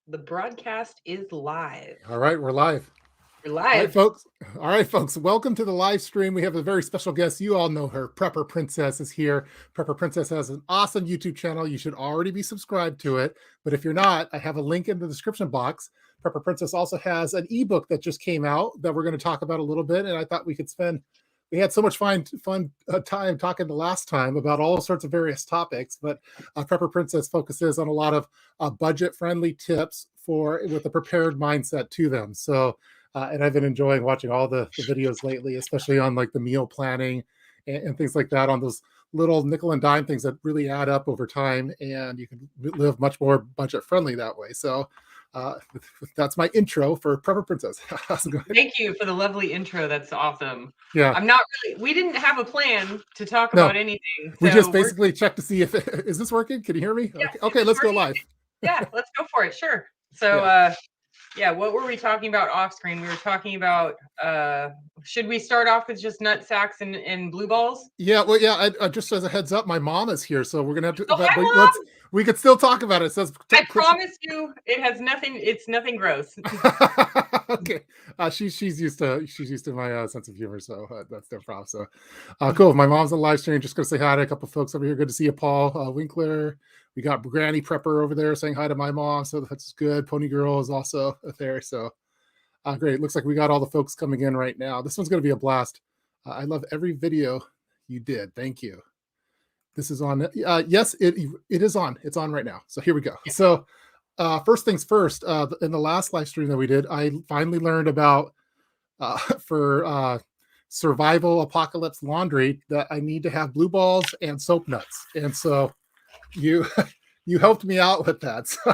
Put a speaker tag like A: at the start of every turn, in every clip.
A: The broadcast is live.
B: All right, we're live.
A: We're
B: All right,
A: live.
B: folks. All right, folks. Welcome to the live stream. We have a very special guest. You all know her. Prepper Princess is here. Prepper Princess has an awesome YouTube channel. You should already be subscribed to it. But if you're not, I have a link in the description box. Prepper Princess also has an ebook that just came out that we're going to talk about a little bit. And I thought we had so much fun time talking the last time about all sorts of various topics, but Prepper Princess focuses on a lot of budget-friendly tips with a prepared mindset to them. So, and I've been enjoying watching all the videos lately, especially on like the meal planning and things like that, on those little nickel and dime things that really add up over time, and you can live much more budget-friendly that way. So that's my intro for Prepper Princess. How's it going?
A: Thank you for the lovely intro. That's awesome.
B: Yeah.
A: We didn't have a plan to talk
B: No.
A: about anything. So
B: We just basically checked to see if is this working? Can you hear me?
A: Yeah,
B: Okay, let's go live.
A: Yeah, let's go for it. Sure. So what were we talking about off screen? We were talking about should we start off with just nut sacks and blue balls?
B: Yeah, well, yeah. I just as a heads up, my mom is here, so we're gonna have to.
A: Mom!
B: We could still talk about it. It says,
A: I promise you, it has nothing. It's nothing gross.
B: Okay, she's used to my sense of humor, so that's no problem. So, cool. My mom's on live stream. Just gonna say hi to a couple of folks over here. Good to see you, Paul Winkler. We got Granny Prepper over there saying hi to my mom, so that's good. Pony Girl is also there, so great. Looks like we got all the folks coming in right now. This one's gonna be a blast. I love every video you did. Thank you. This is on. Yes, it is on. It's on right now. So here we go.
A: Yeah.
B: So first things first, in the last live stream that we did, I finally learned about for survival apocalypse laundry that I need to have blue balls and soap nuts. And so you helped me out with that. So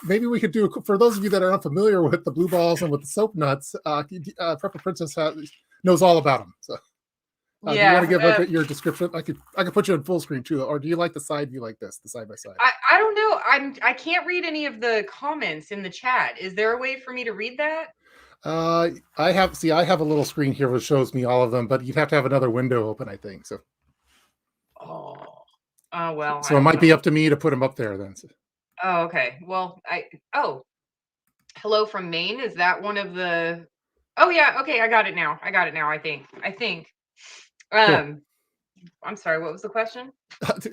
B: maybe we could do, for those of you that are unfamiliar with the blue balls and with the soap nuts, Prepper Princess knows all about them. So do you want to give your description? I could put you in full screen too, or do you like the side view like this, the side by side?
A: I don't know. I can't read any of the comments in the chat. Is there a way for me to read that?
B: I have a little screen here which shows me all of them, but you'd have to have another window open, I think. So.
A: Oh well.
B: So it might be up to me to put them up there then.
A: Oh, okay. Well, hello from Maine. Is that one of the? Oh yeah. Okay, I got it now. I think. Cool. I'm sorry. What was the question?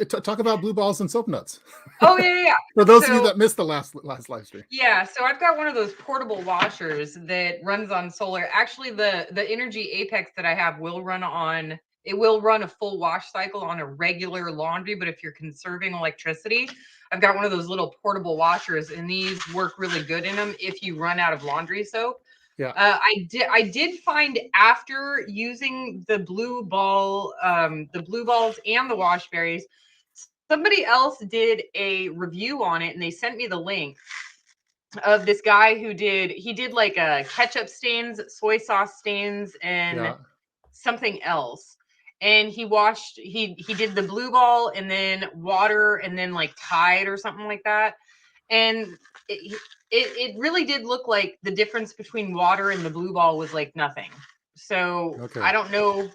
B: Talk about blue balls and soap nuts.
A: Oh yeah.
B: For those of you that missed the last live stream.
A: Yeah. So I've got one of those portable washers that runs on solar. Actually, the Energy Apex that I have will run on. It will run a full wash cycle on a regular laundry, but if you're conserving electricity, I've got one of those little portable washers, and these work really good in them if you run out of laundry soap.
B: Yeah.
A: I did find after using the blue balls and the washberries, somebody else did a review on it, and they sent me the link of this guy who did like ketchup stains, soy sauce stains, and something else. And he did the blue ball and then water and then like Tide or something like that. And it really did look like the difference between water and the blue ball was like nothing. So okay. I don't know,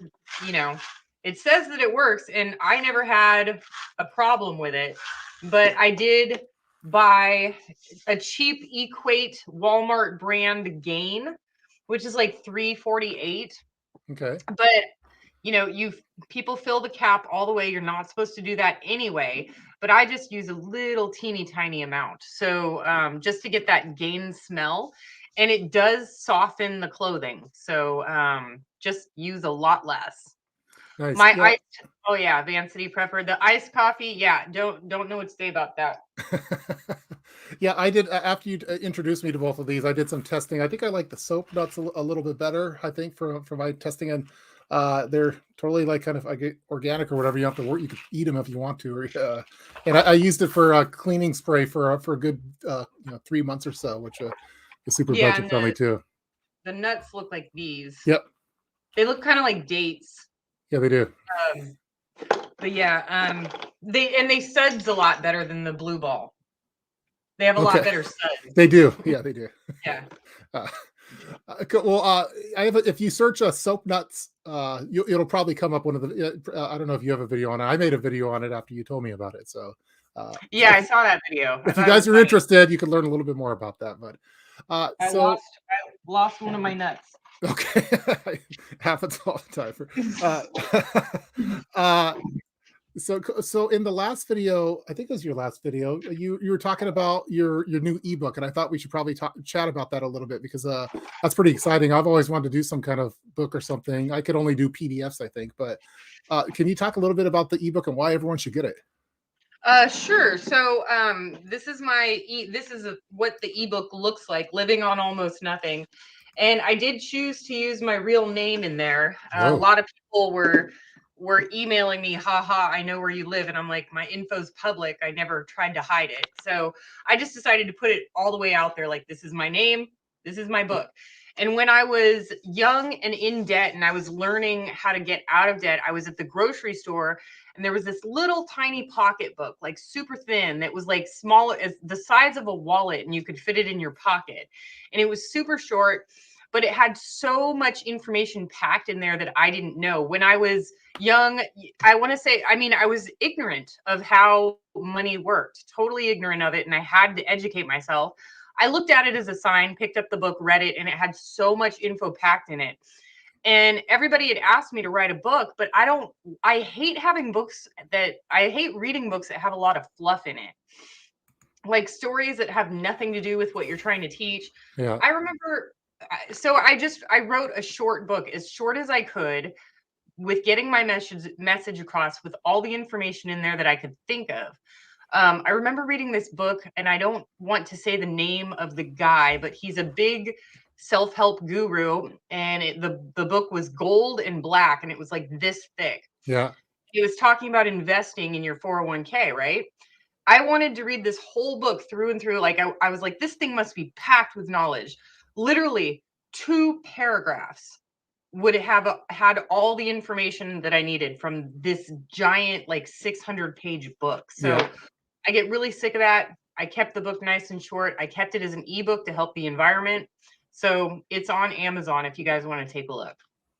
A: it says that it works, and I never had a problem with it, but I did buy a cheap Equate Walmart brand Gain, which is like $3.48.
B: Okay.
A: But people fill the cap all the way. You're not supposed to do that anyway, but I just use a little teeny tiny amount. So just to get that Gain smell, and it does soften the clothing. So just use a lot less. Nice. Vancity Prepper, the iced coffee. Yeah. Don't know what to say about that.
B: Yeah, I did. After you introduced me to both of these, I did some testing. I think I like the soap nuts a little bit better, I think, for my testing. And they're totally like kind of organic or whatever. You have to work. You can eat them if you want to. And I used it for a cleaning spray for a good 3 months or so, which is super budget friendly too.
A: The nuts look like these.
B: Yep.
A: They look kind of like dates.
B: Yeah, they do.
A: But yeah, they suds a lot better than the blue ball. They have a lot better suds.
B: They do. Yeah, they do.
A: Yeah.
B: Well, if you search soap nuts, it'll probably come up one of the. I don't know if you have a video on it. I made a video on it after you told me about it. So
A: Yeah, I saw that video. I
B: If you
A: thought it
B: guys
A: was
B: are
A: funny.
B: interested, you can learn a little bit more about that. But
A: I
B: so
A: lost one of my nuts.
B: okay, happens all the time. Uh, so in the last video, I think it was your last video, you were talking about your new ebook, and I thought we should probably chat about that a little bit because that's pretty exciting. I've always wanted to do some kind of book or something. I could only do PDFs, I think, but can you talk a little bit about the ebook and why everyone should get it?
A: Sure. So, this is what the ebook looks like, living on almost nothing. And I did choose to use my real name in there. A
B: Whoa,
A: lot of people were emailing me, haha, I know where you live. And I'm like, my info's public. I never tried to hide it. So I just decided to put it all the way out there. Like, this is my name. This is my book. And when I was young and in debt and I was learning how to get out of debt, I was at the grocery store and there was this little tiny pocketbook, like super thin, that was like small as the size of a wallet and you could fit it in your pocket. And it was super short, but it had so much information packed in there that I didn't know. When I was young, I want to say, I mean, I was ignorant of how money worked, totally ignorant of it. And I had to educate myself. I looked at it as a sign, picked up the book, read it, and it had so much info packed in it. And everybody had asked me to write a book, but I hate I hate reading books that have a lot of fluff in it, like stories that have nothing to do with what you're trying to teach.
B: yeah,
A: I remember, so I wrote a short book, as short as I could, with getting my message across with all the information in there that I could think of. I remember reading this book, and I don't want to say the name of the guy, but he's a big self-help guru, and the book was gold and black, and it was like this thick.
B: yeah,
A: He was talking about investing in your 401k, right? I wanted to read this whole book through and through. Like I was like, this thing must be packed with knowledge. Literally 2 paragraphs would have had all the information that I needed from this giant, like 600-page book. So
B: yeah.
A: I get really sick of that. I kept the book nice and short. I kept it as an ebook to help the environment. So it's on Amazon if you guys want to take a look.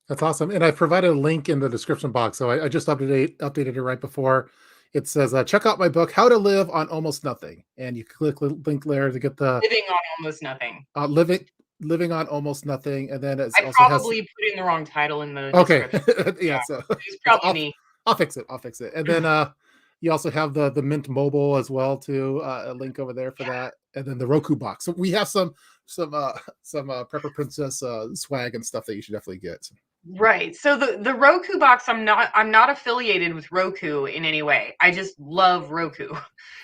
B: That's awesome. And I provided a link in the description box. So I just updated it right before. It says, check out my book, How to Live on Almost Nothing. And you click the link there to get the
A: Living on almost nothing.
B: living on almost nothing. And then it
A: I
B: also has,
A: probably put in the wrong title in the
B: okay.
A: description.
B: Yeah.
A: Yeah,
B: So
A: it's probably
B: I'll,
A: me.
B: I'll fix it. I'll fix it. And then you also have the Mint Mobile as well too. A link over there for that. And then the Roku box. So we have some Prepper Princess swag and stuff that you should definitely get.
A: Right. So the Roku box, I'm not affiliated with Roku in any way. I just love Roku.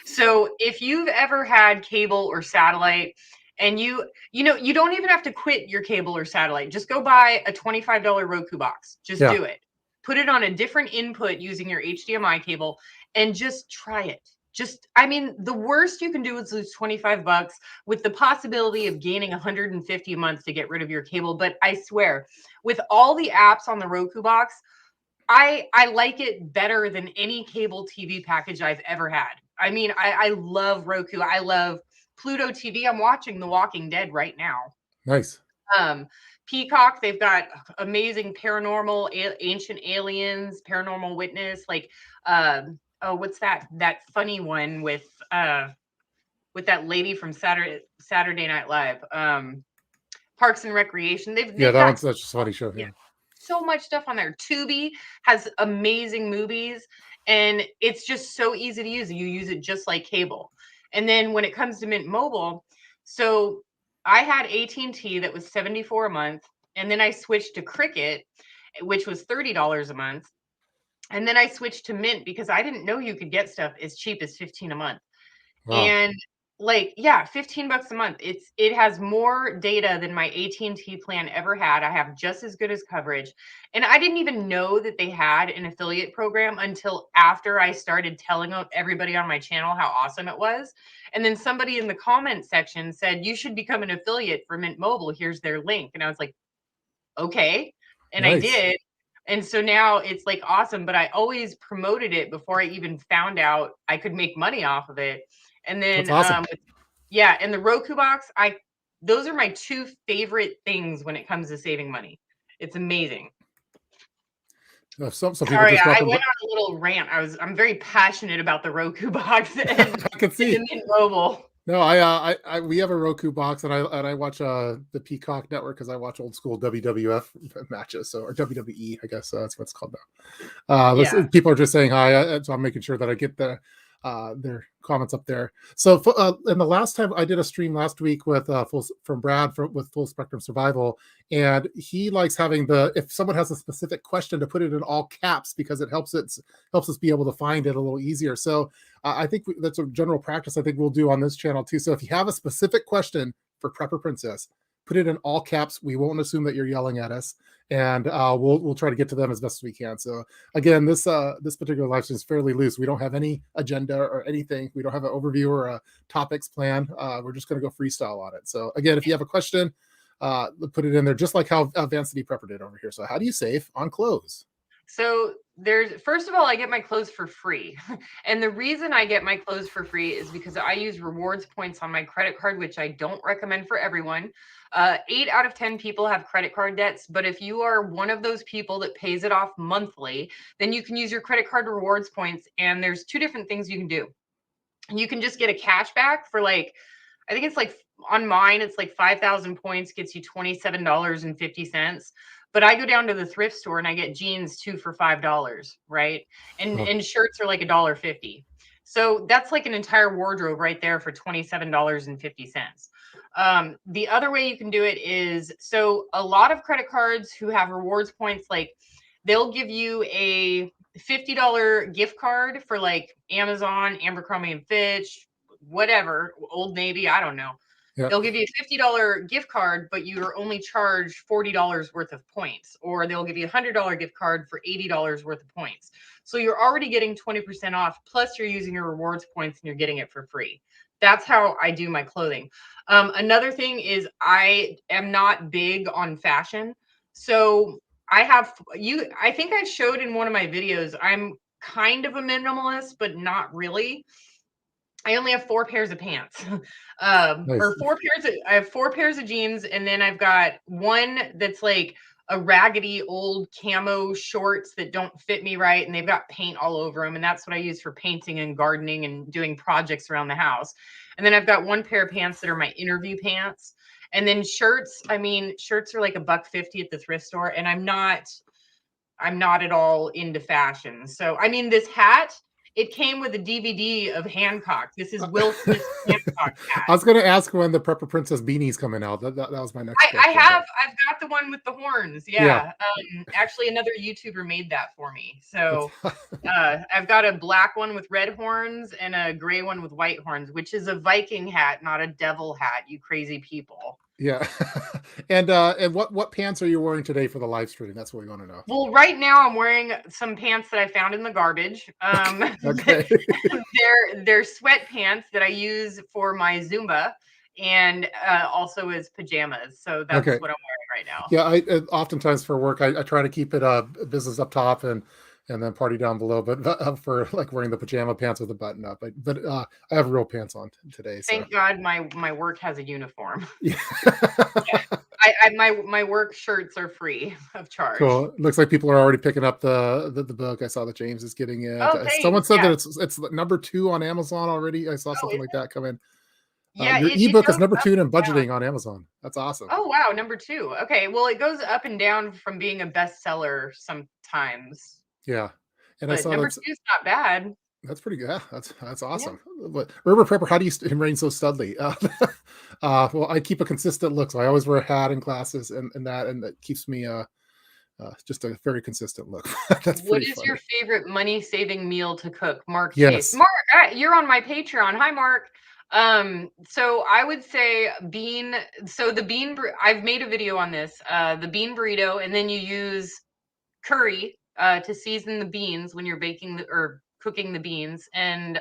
A: So if you've ever had cable or satellite and you don't even have to quit your cable or satellite. Just go buy a $25 Roku box. Just
B: Yeah.
A: do it. Put it on a different input using your HDMI cable and just try it. I mean, the worst you can do is lose 25 bucks with the possibility of gaining 150 a month to get rid of your cable. But I swear, with all the apps on the Roku box, I like it better than any cable TV package I've ever had. I mean, I love Roku. I love Pluto TV. I'm watching The Walking Dead right now.
B: Nice.
A: Um, Peacock, they've got amazing paranormal, ancient aliens, paranormal witness, like oh, what's that funny one with that lady from Saturday Night Live, Parks and Recreation.
B: Yeah,
A: They've
B: that
A: got
B: one's such a funny show.
A: yeah,
B: Yeah.
A: so much stuff on there. Tubi has amazing movies, and it's just so easy to use. You use it just like cable. And then when it comes to Mint Mobile, so I had AT&T that was 74 a month, and then I switched to Cricket, which was $30 a month. And then I switched to Mint because I didn't know you could get stuff as cheap as 15 a month.
B: Wow.
A: And like, yeah, 15 bucks a month. It has more data than my AT&T plan ever had. I have just as good as coverage. And I didn't even know that they had an affiliate program until after I started telling everybody on my channel how awesome it was. And then somebody in the comment section said, you should become an affiliate for Mint Mobile. Here's their link. And I was like, okay. And I
B: Nice.
A: did. And so now it's like awesome, but I always promoted it before I even found out I could make money off of it. And
B: That's
A: then
B: awesome.
A: yeah, and the Roku box, those are my 2 favorite things when it comes to saving money. It's amazing.
B: Some people
A: Sorry,
B: just
A: I
B: want them.
A: went on a little rant. I'm very passionate about the Roku box and
B: I can
A: the
B: see.
A: Mint Mobile.
B: No, we have a Roku box, and I watch the Peacock network because I watch old school WWF matches, so or WWE, I guess that's what it's called now.
A: Yeah.
B: People are just saying hi, so I'm making sure that I get their comments up there. So, and the last time I did a stream last week with from Brad with Full Spectrum Survival, and he likes having if someone has a specific question to put it in all caps because it helps us be able to find it a little easier. So I think that's a general practice I think we'll do on this channel too. So if you have a specific question for Prepper Princess, put it in all caps. We won't assume that you're yelling at us, and we'll try to get to them as best as we can. So again, this particular live stream is fairly loose. We don't have any agenda or anything. We don't have an overview or a topics plan. We're just going to go freestyle on it. So again, if you have a question, put it in there, just like how Vancity Prepper did over here. So how do you save on clothes?
A: So first of all, I get my clothes for free. And the reason I get my clothes for free is because I use rewards points on my credit card, which I don't recommend for everyone. 8 out of 10 people have credit card debts, but if you are one of those people that pays it off monthly, then you can use your credit card rewards points. And there's 2 different things you can do. You can just get a cashback for I think it's on mine, it's 5,000 points gets you $27.50. But I go down to the thrift store and I get jeans 2 for $5, right? And shirts are $1.50. So that's an entire wardrobe right there for $27.50. The other way you can do it is, so a lot of credit cards who have rewards points, they'll give you a $50 gift card for Amazon, Abercrombie and Fitch, whatever, Old Navy, I don't know.
B: Yeah.
A: They'll give you a $50 gift card, but you're only charged $40 worth of points, or they'll give you a $100 gift card for $80 worth of points. So you're already getting 20% off, plus you're using your rewards points and you're getting it for free. That's how I do my clothing. Another thing is I am not big on fashion. So I think I showed in one of my videos, I'm kind of a minimalist, but not really. I only have 4 pairs of pants,
B: Nice.
A: or I have 4 pairs of jeans. And then I've got one that's a raggedy old camo shorts that don't fit me right. And they've got paint all over them. And that's what I use for painting and gardening and doing projects around the house. And then I've got 1 pair of pants that are my interview pants. And then shirts are $1.50 at the thrift store. And I'm not at all into fashion. So, this hat, it came with a DVD of Hancock. This is Will Smith's Hancock hat.
B: I was going to ask when the Prepper Princess beanie's coming out. That was my next question.
A: I've got the one with the horns. Yeah. Actually, another YouTuber made that for me. So I've got a black one with red horns and a gray one with white horns, which is a Viking hat, not a devil hat, you crazy people.
B: Yeah. And what pants are you wearing today for the live stream? That's what we want to know.
A: Well, right now I'm wearing some pants that I found in the garbage.
B: Okay.
A: they're sweatpants that I use for my Zumba and also as pajamas. So that's what I'm wearing right now.
B: Yeah, I oftentimes for work I try to keep it business up top and then party down below, but for wearing the pajama pants with a button up. But I have real pants on today. So.
A: Thank God my work has a uniform.
B: Yeah.
A: My work shirts are free of charge.
B: Cool. Looks like people are already picking up the book. I saw that James is getting it.
A: Oh,
B: someone said that it's number 2 on Amazon already. I saw something like that come in.
A: Yeah,
B: your ebook is number 2 in budgeting on Amazon. That's awesome.
A: Oh wow, number 2. Okay, well it goes up and down from being a bestseller sometimes.
B: Yeah, and
A: but
B: I saw
A: number 2 is not bad.
B: That's pretty good. Yeah, that's awesome. Yeah. But River Prepper, how do you remain so studly? Well, I keep a consistent look, so I always wear a hat and glasses, and that keeps me just a very consistent look. That's
A: what is
B: funny.
A: Your favorite money saving meal to cook? Mark.
B: Yes.
A: Mark, you're on my Patreon. Hi, Mark. So I would say I've made a video on this, the bean burrito, and then you use curry to season the beans when you're baking or cooking the beans, and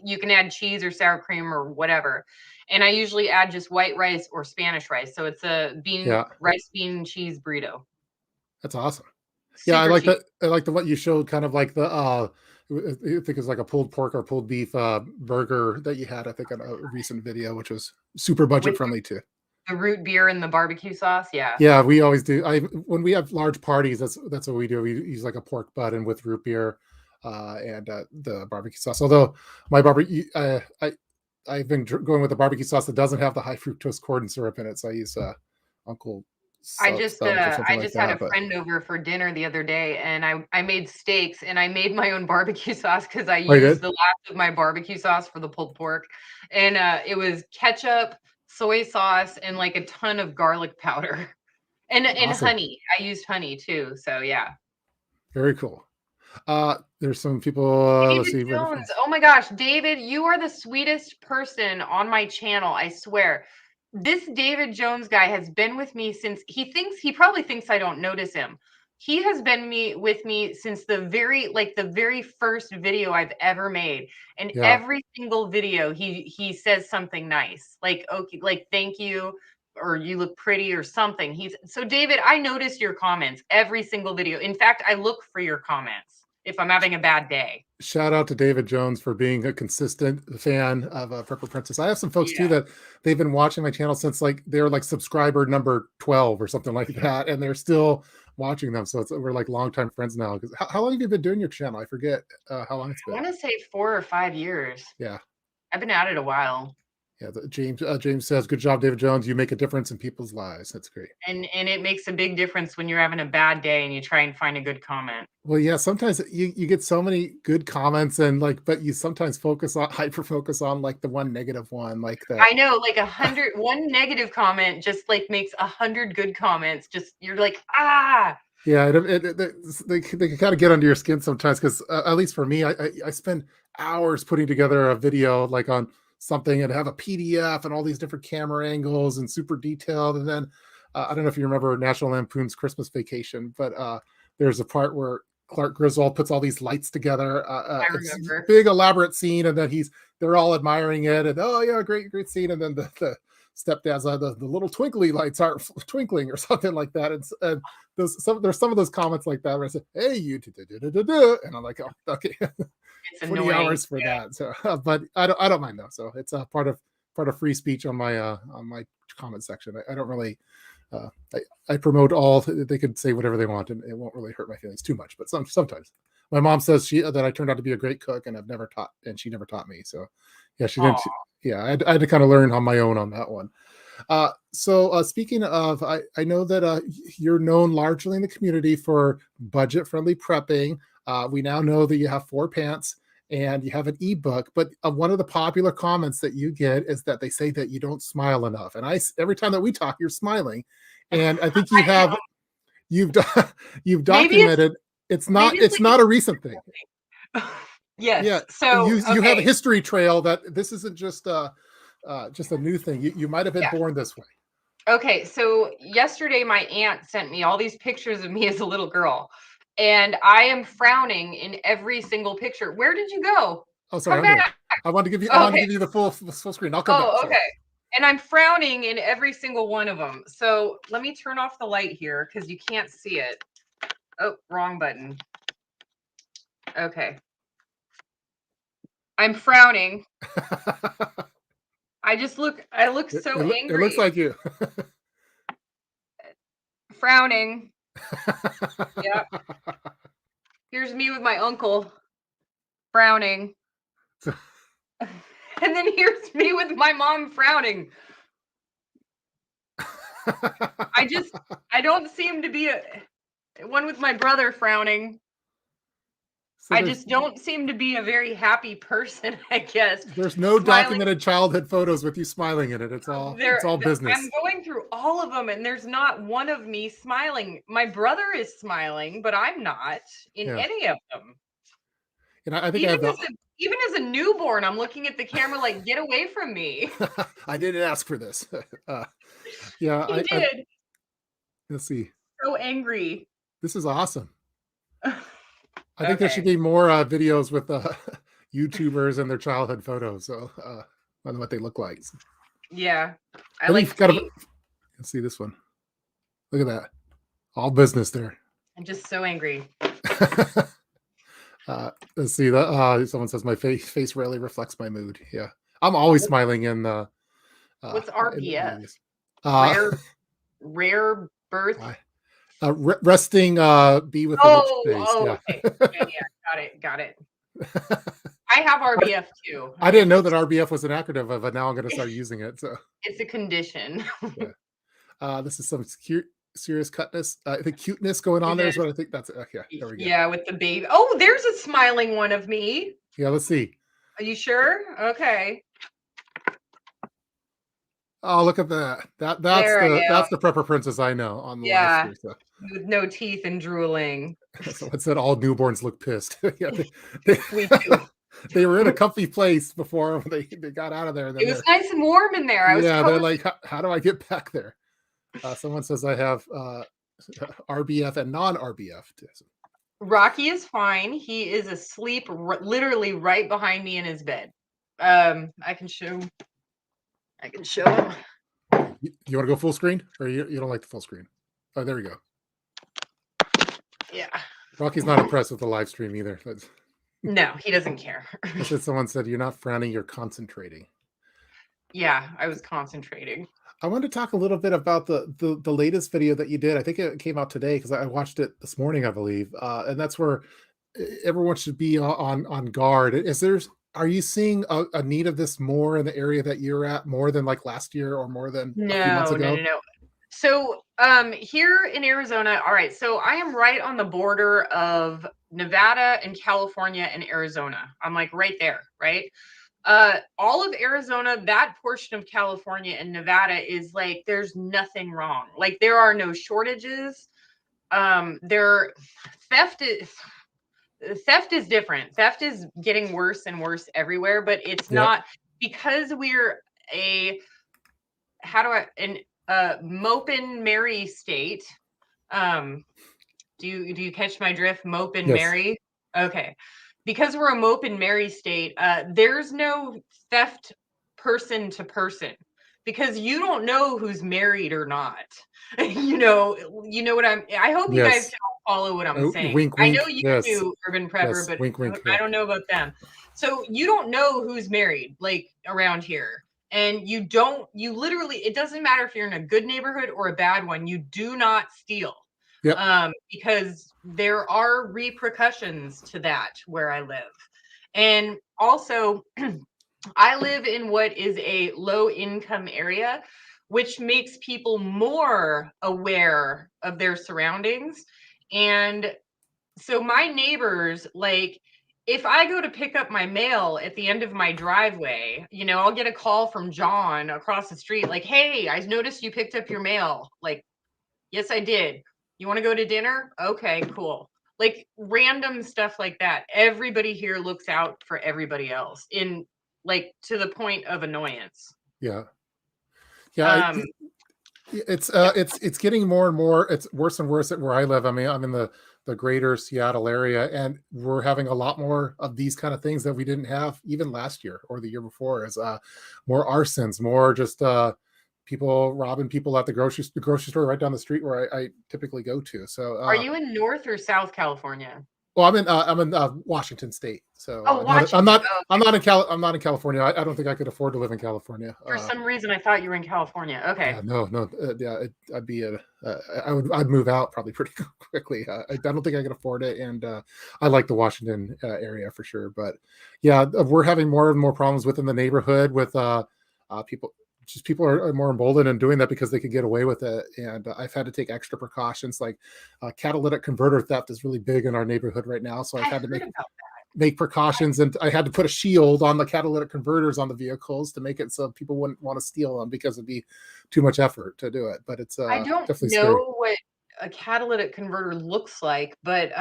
A: you can add cheese or sour cream or whatever. And I usually add just white rice or Spanish rice, so it's a rice bean cheese burrito.
B: That's awesome. Super I like cheap. That. I like the what you showed, kind of like the I think it's like a pulled pork or pulled beef burger that you had, I think, on a recent video, which was super budget friendly too.
A: The root beer and the barbecue sauce. Yeah.
B: Yeah, we always do. When we have large parties, that's what we do. We use like a pork button with root beer and the barbecue sauce. Although my barbecue, I've been going with the barbecue sauce that doesn't have the high fructose corn syrup in it. So I use Uncle Stubbs or something
A: I
B: like
A: just had a
B: that. But
A: friend over for dinner the other day, and I made steaks, and I made my own barbecue sauce because I
B: oh, you
A: used
B: did?
A: the last of my barbecue sauce for the pulled pork, and it was ketchup, soy sauce, and like a ton of garlic powder, and
B: Awesome.
A: honey. I used honey too, so yeah.
B: Very cool. There's some people. Let's
A: David
B: see.
A: Jones. Oh my gosh, David, you are the sweetest person on my channel, I swear. This David Jones guy has been with me since he probably thinks I don't notice him. He has been with me since the very first video I've ever made. And
B: Yeah.
A: every single video he says something nice. Like, okay, like thank you, or you look pretty, or something. So David, I notice your comments every single video. In fact, I look for your comments if I'm having a bad day.
B: Shout out to David Jones for being a consistent fan of Prepper Princess. I have some folks too
A: Yeah.
B: that they've been watching my channel since like they're like subscriber number 12 or something like that, and they're still watching them. So we're like longtime friends now. Because how long have you been doing your channel? I forget how long it's
A: I
B: been.
A: want to say 4 or 5 years.
B: Yeah,
A: I've been at it a while.
B: yeah. James says, "Good job, David Jones. You make a difference in people's lives." That's great.
A: And it makes a big difference when you're having a bad day and you try and find a good comment.
B: Well, yeah, sometimes you get so many good comments and like, but you sometimes hyper focus on like the one negative one, like that.
A: I know, like 100, one negative comment just like makes 100 good comments. Just you're like, ah.
B: Yeah, they can kind of get under your skin sometimes because at least for me, I spend hours putting together a video like on something and have a PDF and all these different camera angles and super detailed. And then I don't know if you remember National Lampoon's Christmas Vacation, but there's a part where Clark Griswold puts all these lights together.
A: I
B: It's a
A: remember.
B: big elaborate scene, and then they're all admiring it, and oh yeah, great scene. And then the stepdad's the little twinkly lights aren't twinkling or something like that. And there's some of those comments like that where I say, "Hey, you," and I'm like, "Oh, okay."
A: It's
B: 20
A: annoying.
B: hours for that. So, but I don't mind though. So it's a part of free speech on my comment section. I don't really. Uh, I promote all. They can say whatever they want, and it won't really hurt my feelings too much. But sometimes, my mom says that I turned out to be a great cook, and she never taught me. So, yeah, she didn't.
A: Aw.
B: Yeah, I had to kind of learn on my own on that one. So speaking of, I know that you're known largely in the community for budget-friendly prepping. We now know that you have 4 pants and you have an ebook, but one of the popular comments that you get is that they say that you don't smile enough. And every time that we talk, you're smiling. And I think you've you've
A: Maybe
B: documented
A: maybe it's
B: it's not a recent thing.
A: like yes.
B: Yeah,
A: So
B: you have a
A: okay.
B: history trail that this isn't just a new thing. You might have been
A: Yeah.
B: born this way.
A: Okay, so yesterday my aunt sent me all these pictures of me as a little girl, and I am frowning in every single picture. Where did you go?
B: Oh, sorry,
A: Come
B: I'm here.
A: back.
B: I
A: Oh,
B: wanted to
A: okay.
B: give you the full screen. I'll come back.
A: Oh,
B: Sorry.
A: okay. And I'm frowning in every single one of them. So let me turn off the light here because you can't see it. Oh, wrong button. Okay. I'm frowning. I look so
B: It looks
A: angry.
B: like you.
A: Frowning. Yeah. Here's me with my uncle frowning. And then here's me with my mom frowning. I don't seem to be one with my brother frowning.
B: So
A: I just don't seem to be a very happy person, I guess.
B: there's no
A: Smiling.
B: documented childhood photos with you smiling in it. It's all business.
A: I'm going through all of them, and there's not one of me smiling. My brother is smiling, but I'm not in any of them.
B: And I think I have
A: Even as a newborn, I'm looking at the camera like, get away from me.
B: I didn't ask for this. Yeah,
A: He did.
B: Let's see.
A: So angry.
B: This is awesome. I think there should
A: Okay.
B: be more videos with YouTubers and their childhood photos. So on what they look like.
A: Yeah. I
B: Then
A: like
B: you've got
A: seeing.
B: let's see this one. Look at that. All business there.
A: I'm just so angry.
B: Let's see that. Someone says my face rarely reflects my mood. Yeah, I'm always smiling in
A: What's
B: in the
A: RBF?
B: videos. Uh,
A: Rare birth.
B: resting bee with a rich face. Yeah.
A: Okay. Yeah. Got it. I have RBF too.
B: I didn't know that RBF was an acronym, but now I'm going to start using it. So
A: it's a condition.
B: yeah. This is some serious cutness. The cuteness going on there is what I think. That's it. Okay, there we go.
A: Yeah, with the baby. Oh, there's a smiling one of me.
B: Yeah, let's see.
A: Are you sure? Okay.
B: Oh, look at that. That's the prepper princess I know on the live stream. So.
A: With no teeth and drooling.
B: Someone said all newborns look pissed. Yeah,
A: we do.
B: They were in a comfy place before they got out of there.
A: It was nice and warm in there.
B: They're like, how do I get back there? Someone says I have RBF and non-RBF.
A: Rocky is fine. He is asleep literally right behind me in his bed. I can show him.
B: You want to go full screen, or you don't like the full screen? Oh, there we go.
A: Yeah.
B: Rocky's not impressed with the live stream either.
A: No, he doesn't care.
B: Someone said you're not frowning, you're concentrating.
A: Yeah, I was concentrating.
B: I wanted to talk a little bit about the latest video that you did. I think it came out today because I watched it this morning, I believe, and that's where everyone should be on guard. Are you seeing a need of this more in the area that you're at, more than like last year or more than a few months ago?
A: No. So here in Arizona, all right, so I am right on the border of Nevada and California and Arizona. I'm like right there, right? All of Arizona, that portion of California and Nevada is like there's nothing wrong. Like there are no shortages. Theft is different. Theft is getting worse and worse everywhere, but it's not because we're Mopin Mary state. Do you catch my drift? Mopin Mary. Okay. Because we're a Mopin Mary state, there's no theft person to person because you don't know who's married or not. you know what I hope you guys can follow what I'm saying.
B: Wink, wink.
A: I know you do, Urban Prepper, but
B: wink, wink,
A: I don't know about them. So you don't know who's married like around here. And you literally, it doesn't matter if you're in a good neighborhood or a bad one, you do not steal. Because there are repercussions to that where I live. And also, I live in what is a low income area, which makes people more aware of their surroundings. And so my neighbors, like, if I go to pick up my mail at the end of my driveway, I'll get a call from John across the street, like, hey, I noticed you picked up your mail. Like, yes, I did. You want to go to dinner? Okay, cool. Like random stuff like that. Everybody here looks out for everybody else to the point of annoyance.
B: Yeah. It's getting more and more. It's worse and worse at where I live. I mean, I'm in the greater Seattle area, and we're having a lot more of these kind of things that we didn't have even last year or the year before. As more arsons, more just people robbing people at the grocery store right down the street where I typically go to. So,
A: are you in North or South California?
B: Well, I'm in Washington State. So I'm not in California. I don't think I could afford to live in California.
A: For some reason, I thought you were in California. Okay.
B: No. I'd move out probably pretty quickly. I don't think I could afford it, and I like the Washington area for sure. But yeah, we're having more and more problems within the neighborhood with people. Just people are more emboldened in doing that because they can get away with it. And I've had to take extra precautions, like catalytic converter theft is really big in our neighborhood right now. So I've had to make precautions, and I had to put a shield on the catalytic converters on the vehicles to make it so people wouldn't want to steal them because it'd be too much effort to do it. But it's
A: I don't know scary. What a catalytic converter looks like, but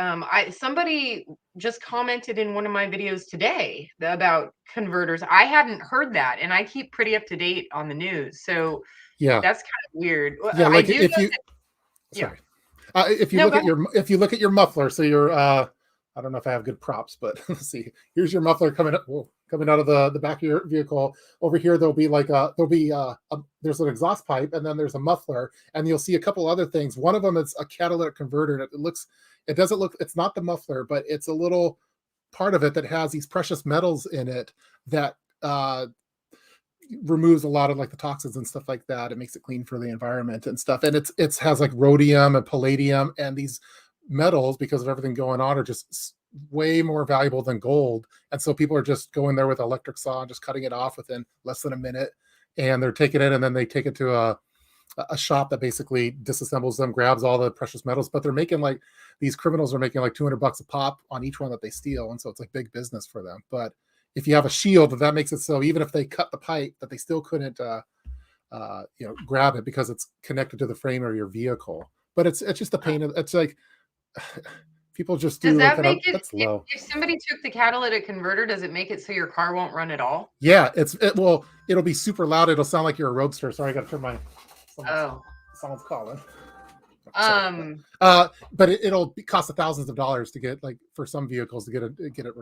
A: somebody just commented in one of my videos today about converters. I hadn't heard that, and I keep pretty up to date on the news, so that's kind of weird.
B: Like if you look at your muffler, so you're I don't know if I have good props, but let's see. Here's your muffler coming out of the back of your vehicle. Over here, there's an exhaust pipe, and then there's a muffler, and you'll see a couple other things. One of them is a catalytic converter, and it's not the muffler, but it's a little part of it that has these precious metals in it that removes a lot of like the toxins and stuff like that. It makes it clean for the environment and stuff. And it's has like rhodium and palladium, and these metals, because of everything going on, are just way more valuable than gold. And so people are just going there with an electric saw and just cutting it off within less than a minute. And they're taking it, and then they take it to a shop that basically disassembles them, grabs all the precious metals. But they're making like, these criminals are making like $200 a pop on each one that they steal. And so it's like big business for them. But if you have a shield, that makes it so even if they cut the pipe, that they still couldn't grab it because it's connected to the frame of your vehicle. But it's just a pain. It's like people just do.
A: Does
B: like
A: that make it?
B: That's low.
A: If somebody took the catalytic converter, does it make it so your car won't run at all?
B: Yeah, well, it'll be super loud. It'll sound like you're a roadster. Sorry, I got to turn my. Someone's calling. But it'll cost thousands of dollars to get, like, for some vehicles to get it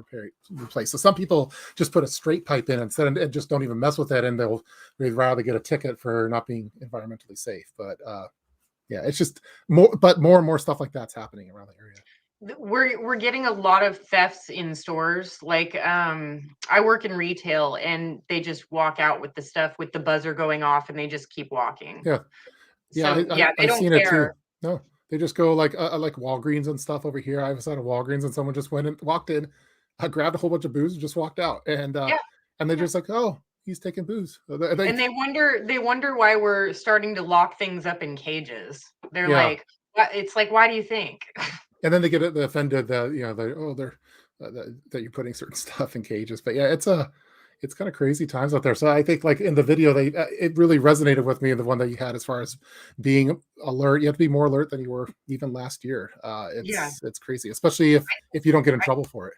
B: replaced. So some people just put a straight pipe in instead and just don't even mess with it, and they'd rather get a ticket for not being environmentally safe. But yeah, it's just more and more stuff like that's happening around the area.
A: We're getting a lot of thefts in stores. Like, I work in retail, and they just walk out with the stuff with the buzzer going off, and they just keep walking.
B: Yeah.
A: So they
B: I've
A: don't
B: seen
A: care.
B: it too. No, they just go like Walgreens and stuff over here. I was at a Walgreens, and someone just walked in, grabbed a whole bunch of booze, and just walked out. And they're just like, oh, he's taking booze.
A: And they wonder why we're starting to lock things up in cages. They're like, it's like, why do you think?
B: And then they get offended that that you're putting certain stuff in cages. But yeah, it's kind of crazy times out there. So I think, like, in the video, it really resonated with me, the one that you had, as far as being alert. You have to be more alert than you were even last year. It's crazy, especially if you don't get in trouble for it.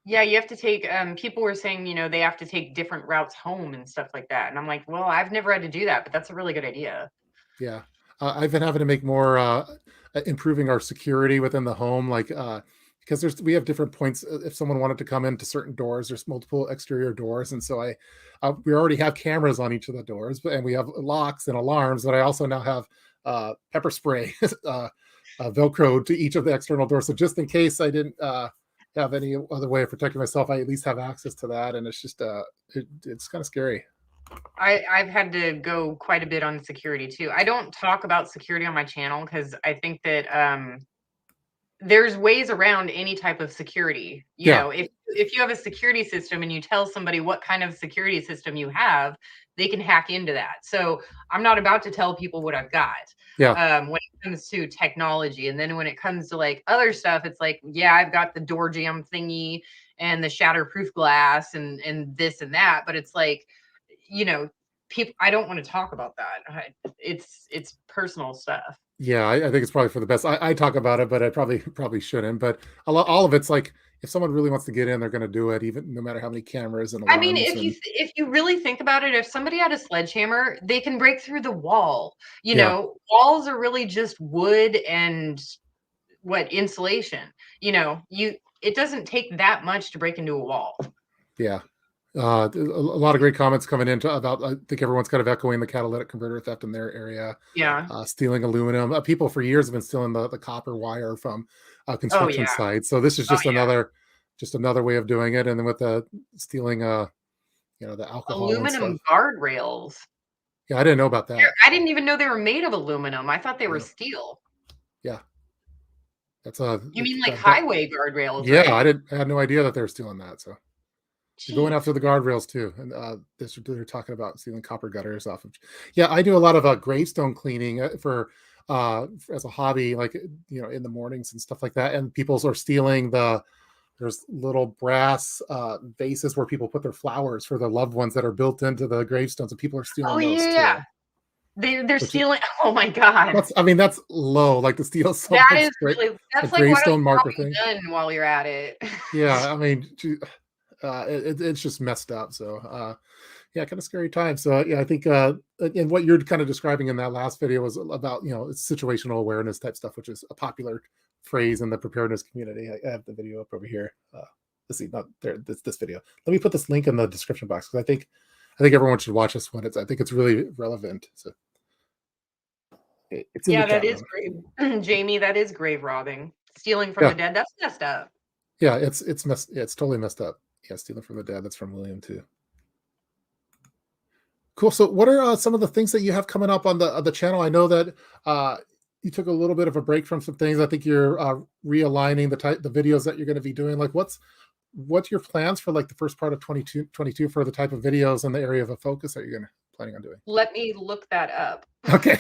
A: Yeah, you have to take, people were saying, they have to take different routes home and stuff like that. And I'm like, well, I've never had to do that, but that's a really good idea.
B: Yeah. I've been having to make more, improving our security within the home. Like, because we have different points. If someone wanted to come into certain doors, there's multiple exterior doors. And so we already have cameras on each of the doors, and we have locks and alarms, but I also now have pepper spray, Velcro to each of the external doors. So just in case I didn't have any other way of protecting myself, I at least have access to that. And it's just, it's kind of scary.
A: I've had to go quite a bit on security too. I don't talk about security on my channel because I think that there's ways around any type of security. You know, if you have a security system and you tell somebody what kind of security system you have, they can hack into that. So I'm not about to tell people what I've got. When it comes to technology. And then when it comes to like other stuff, it's like, yeah, I've got the door jam thingy and the shatterproof glass and this and that. But it's like, people, I don't want to talk about that. It's personal stuff.
B: Yeah, I think it's probably for the best. I talk about it, but I probably shouldn't. But all of it's like, if someone really wants to get in, they're going to do it, even no matter how many cameras and alarms.
A: I mean, if you really think about it, if somebody had a sledgehammer, they can break through the wall. Walls are really just wood and insulation. It doesn't take that much to break into a wall.
B: Yeah. A lot of great comments coming in about, I think everyone's kind of echoing the catalytic converter theft in their area.
A: Yeah.
B: Stealing aluminum. People for years have been stealing the copper wire from construction sites. So this is just another way of doing it. And then with the stealing, the alcohol.
A: Aluminum guardrails.
B: Yeah, I didn't know about that.
A: I didn't even know they were made of aluminum. I thought they were steel.
B: Yeah. That's
A: you mean like highway guardrails?
B: Yeah,
A: right?
B: I had no idea that they were stealing that. So they're going after the guardrails too, and they're talking about stealing copper gutters off of. Yeah, I do a lot of gravestone cleaning for as a hobby, like in the mornings and stuff like that. And people are stealing there's little brass vases where people put their flowers for their loved ones that are built into the gravestones, and people are stealing those too.
A: They're stealing. Oh my god!
B: That's low. Like, the steal.
A: That is really. That's like
B: gravestone marker thing.
A: Done while you're at it.
B: Yeah, I mean. It's just messed up. So kind of scary time. So I think and what you're kind of describing in that last video was about it's situational awareness type stuff, which is a popular phrase in the preparedness community. I have the video up over here. Let's see, not there. This video. Let me put this link in the description box, because I think everyone should watch this one. I think it's really relevant. So it's
A: that is grave. Jamie, that is grave robbing, stealing from the dead. That's messed up.
B: Yeah, it's totally messed up. Yeah, stealing from the dead. That's from William too. Cool. So, what are some of the things that you have coming up on the channel? I know that uh, you took a little bit of a break from some things. I think you're realigning the videos that you're going to be doing. Like, what's your plans for like the first part of 22 for the type of videos and the area of a focus that you're going to planning on doing?
A: Let me look that up.
B: Okay.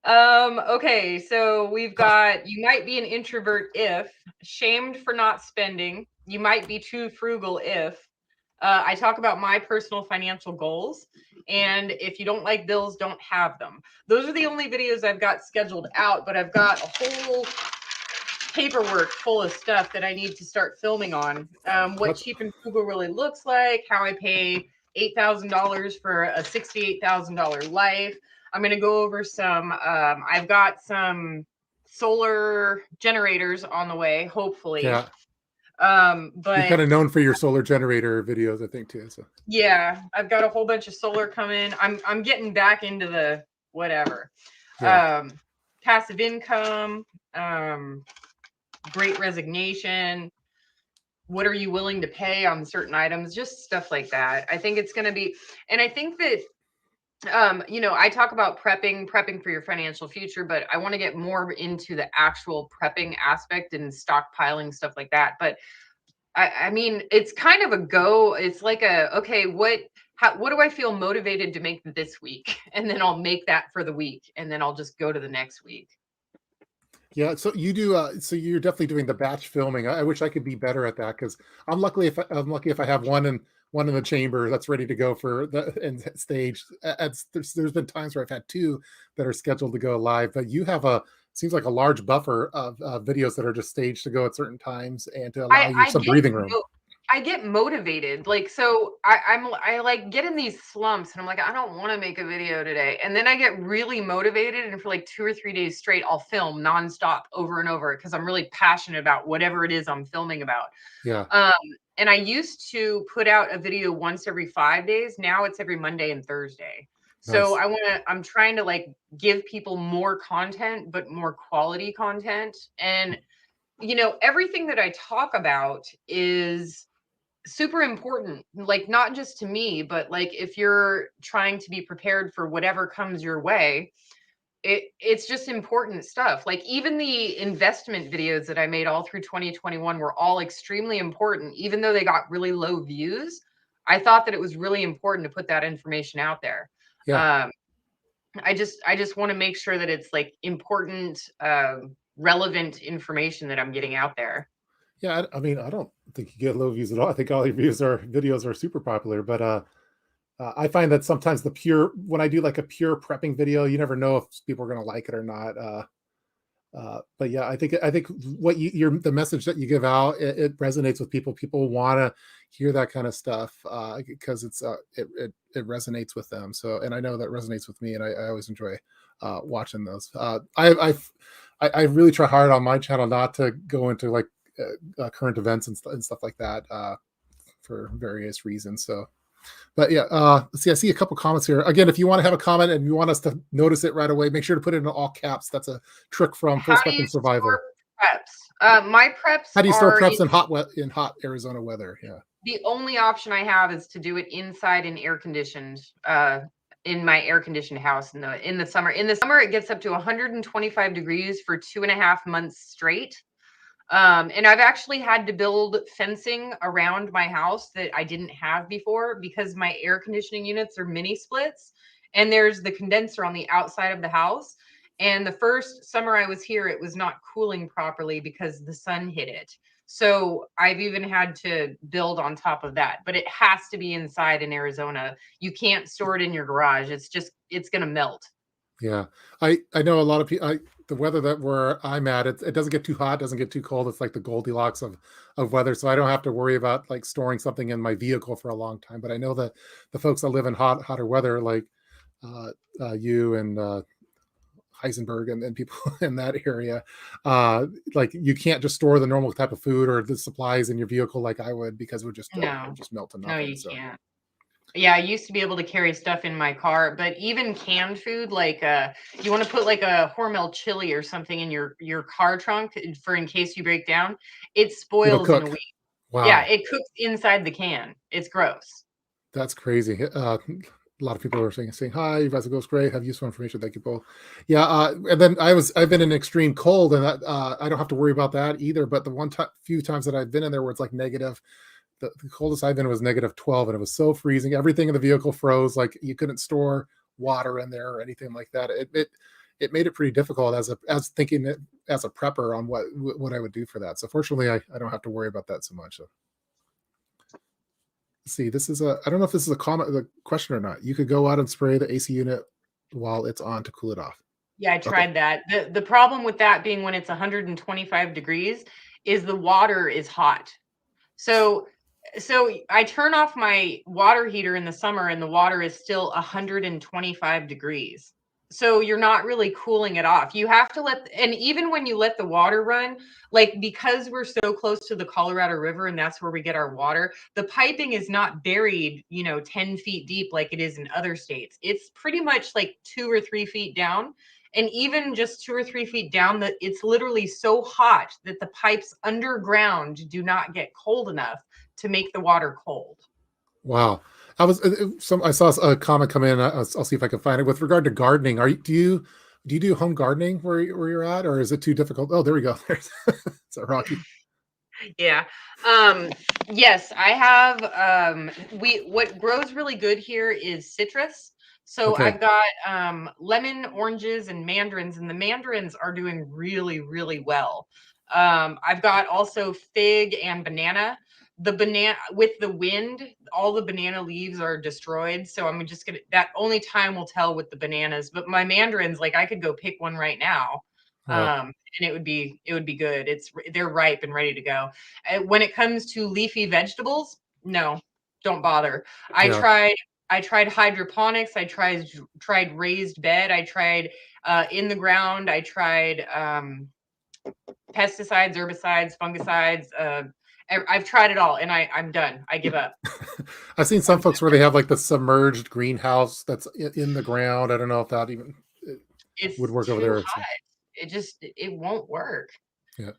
A: Okay, so we've got you might be an introvert if shamed for not spending. You might be too frugal if I talk about my personal financial goals. And if you don't like bills, don't have them. Those are the only videos I've got scheduled out, but I've got a whole paperwork full of stuff that I need to start filming on. What
B: That's
A: cheap and frugal really looks like, how I pay $8,000 for a $68,000 life. I'm going to go over some, I've got some solar generators on the way, hopefully.
B: yeah. You're kind
A: But
B: of known for your solar generator videos, I think, too. So
A: yeah, I've got a whole bunch of solar coming. I'm getting back into the whatever.
B: yeah,
A: Passive income, great resignation. What are you willing to pay on certain items? Just stuff like that. I think it's going to be, and I think that I talk about prepping for your financial future, but I want to get more into the actual prepping aspect and stockpiling stuff like that. But I mean, it's kind of a go. It's like okay, what do I feel motivated to make this week? And then I'll make that for the week, and then I'll just go to the next week.
B: yeah. So you do. So you're definitely doing the batch filming. I wish I could be better at that because I'm lucky if I have one in the chamber that's ready to go for the and stage. There's been times where I've had two that are scheduled to go live, but you have a seems like a large buffer of videos that are just staged to go at certain times and to allow
A: I
B: you
A: I
B: some
A: get
B: breathing room.
A: mo- I get motivated. Like so I like get in these slumps and I'm like, I don't want to make a video today. And then I get really motivated and for like 2 or 3 days straight, I'll film nonstop over and over because I'm really passionate about whatever it is I'm filming about.
B: Yeah,
A: Um, and I used to put out a video once every 5 days. Now it's every Monday and Thursday. So
B: nice.
A: I'm trying to like give people more content, but more quality content. And everything that I talk about is super important, like not just to me, but like if you're trying to be prepared for whatever comes your way, it's just important stuff. Like even the investment videos that I made all through 2021 were all extremely important, even though they got really low views. I thought that it was really important to put that information out there.
B: Yeah.
A: Um, I just want to make sure that it's like important, relevant information that I'm getting out there.
B: Yeah, I mean, I don't think you get low views at all. I think all your videos are super popular, but I find that sometimes when I do like a pure prepping video, you never know if people are going to like it or not. But yeah, I think what the message that you give out, it resonates with people. People want to hear that kind of stuff because it resonates with them. So, and I know that resonates with me, and I always enjoy watching those. I really try hard on my channel not to go into like current events and stuff like that for various reasons. So, but yeah, let's see. I see a couple comments here. Again, if you want to have a comment and you want us to notice it right away, make sure to put it in all caps. That's a trick from Full
A: How do you
B: Spectrum
A: store
B: Survival.
A: preps? My preps
B: How do you store
A: are
B: preps in hot Arizona weather? Yeah,
A: the only option I have is to do it inside and air conditioned. In my air conditioned house in the summer. In the summer, it gets up to 125 degrees for 2.5 months straight. And I've actually had to build fencing around my house that I didn't have before because my air conditioning units are mini splits and there's the condenser on the outside of the house. And the first summer I was here, it was not cooling properly because the sun hit it. So I've even had to build on top of that, but it has to be inside in Arizona. You can't store it in your garage. It's going to melt.
B: yeah. I know a lot of people. The weather that where I'm at, it doesn't get too hot, doesn't get too cold. It's like the Goldilocks of weather, so I don't have to worry about like storing something in my vehicle for a long time. But I know that the folks that live in hotter weather, like you and Heisenberg and people in that area, like you can't just store the normal type of food or the supplies in your vehicle like I would because it would
A: No,
B: just melt to
A: no,
B: nothing.
A: you
B: So
A: can't. Yeah, I used to be able to carry stuff in my car, but even canned food, like you want to put like a Hormel chili or something in your car trunk for in case you break down, it
B: it'll
A: spoils in a
B: cook.
A: week. Yeah,
B: Wow.
A: it cooks inside the can. It's gross.
B: That's crazy. A lot of people are saying hi. You guys goes great. Have useful information. Thank you both. Yeah, and then I've been in extreme cold, and I don't have to worry about that either. But the few times that I've been in there where it's like negative, the coldest I've been was -12, and it was so freezing. Everything in the vehicle froze. Like you couldn't store water in there or anything like that. It made it pretty difficult as thinking it as a prepper on what I would do for that. So fortunately, I don't have to worry about that so much. So, let's see, this is I don't know if this is the question or not. You could go out and spray the AC unit while it's on to cool it off.
A: Yeah, I
B: Okay.
A: tried that. The problem with that being when it's 125 degrees is the water is hot. So I turn off my water heater in the summer and the water is still 125 degrees. So you're not really cooling it off. You have to and even when you let the water run, like because we're so close to the Colorado River and that's where we get our water, the piping is not buried, 10 feet deep like it is in other states. It's pretty much like 2 or 3 feet down. And even just 2 or 3 feet down, that it's literally so hot that the pipes underground do not get cold enough to make the water cold.
B: Wow. I saw a comment come in. I'll see if I can find it with regard to gardening. Do you do home gardening where you're at, or is it too difficult? Oh, there we go. Is that Rocky?
A: Yeah. Yes, I have what grows really good here is citrus. So
B: Okay.
A: I've got lemon, oranges, and mandarins, and the mandarins are doing really, really well. I've got also fig and banana. The banana with the wind, all the banana leaves are destroyed. So I'm just gonna that only time will tell with the bananas. But my mandarins, like I could go pick one right now.
B: Wow.
A: And it would be good. They're ripe and ready to go. When it comes to leafy vegetables, no, don't bother. I
B: Yeah.
A: tried I tried hydroponics. I tried raised bed. I tried in the ground. I tried pesticides, herbicides, fungicides. I've tried it all, and I'm done. I give up.
B: I've seen
A: I'm
B: some folks where they have like the submerged greenhouse that's in the ground. I don't know if that even would
A: It's
B: work over
A: too
B: there. So,
A: hot. It won't work.
B: yeah.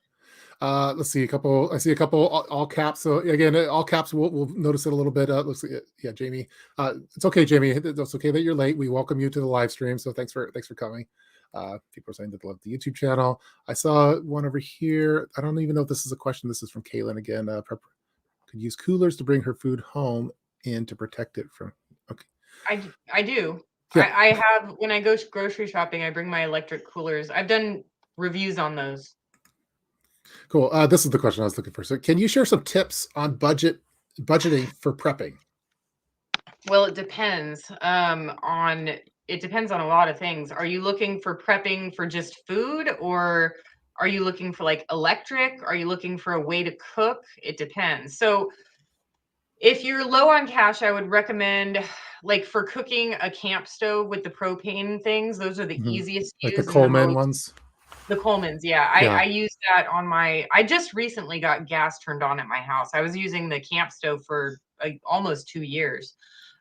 B: Let's see a couple. I see a couple all caps. So again, all caps. We'll notice it a little bit. Looks like yeah, Jamie. It's okay, Jamie. It's okay that you're late. We welcome you to the live stream. So thanks for coming. People are saying that they love the YouTube channel. I saw one over here. I don't even know if this is a question. This is from Kaylin again. Could use coolers to bring her food home in to protect it from. Okay.
A: I do.
B: Yeah.
A: I have when I go grocery shopping, I bring my electric coolers. I've done reviews on those.
B: Cool. This is the question I was looking for. So, can you share some tips on budgeting for prepping?
A: Well, it depends on a lot of things. Are you looking for prepping for just food, or are you looking for like electric? Are you looking for a way to cook? It depends. So if you're low on cash, I would recommend like for cooking a camp stove with the propane things. Those are the
B: Mhm.
A: easiest to
B: Like the
A: use and the
B: Coleman
A: most.
B: ones.
A: The Colemans, yeah.
B: Yeah.
A: I use that on I just recently got gas turned on at my house. I was using the camp stove for like almost 2 years.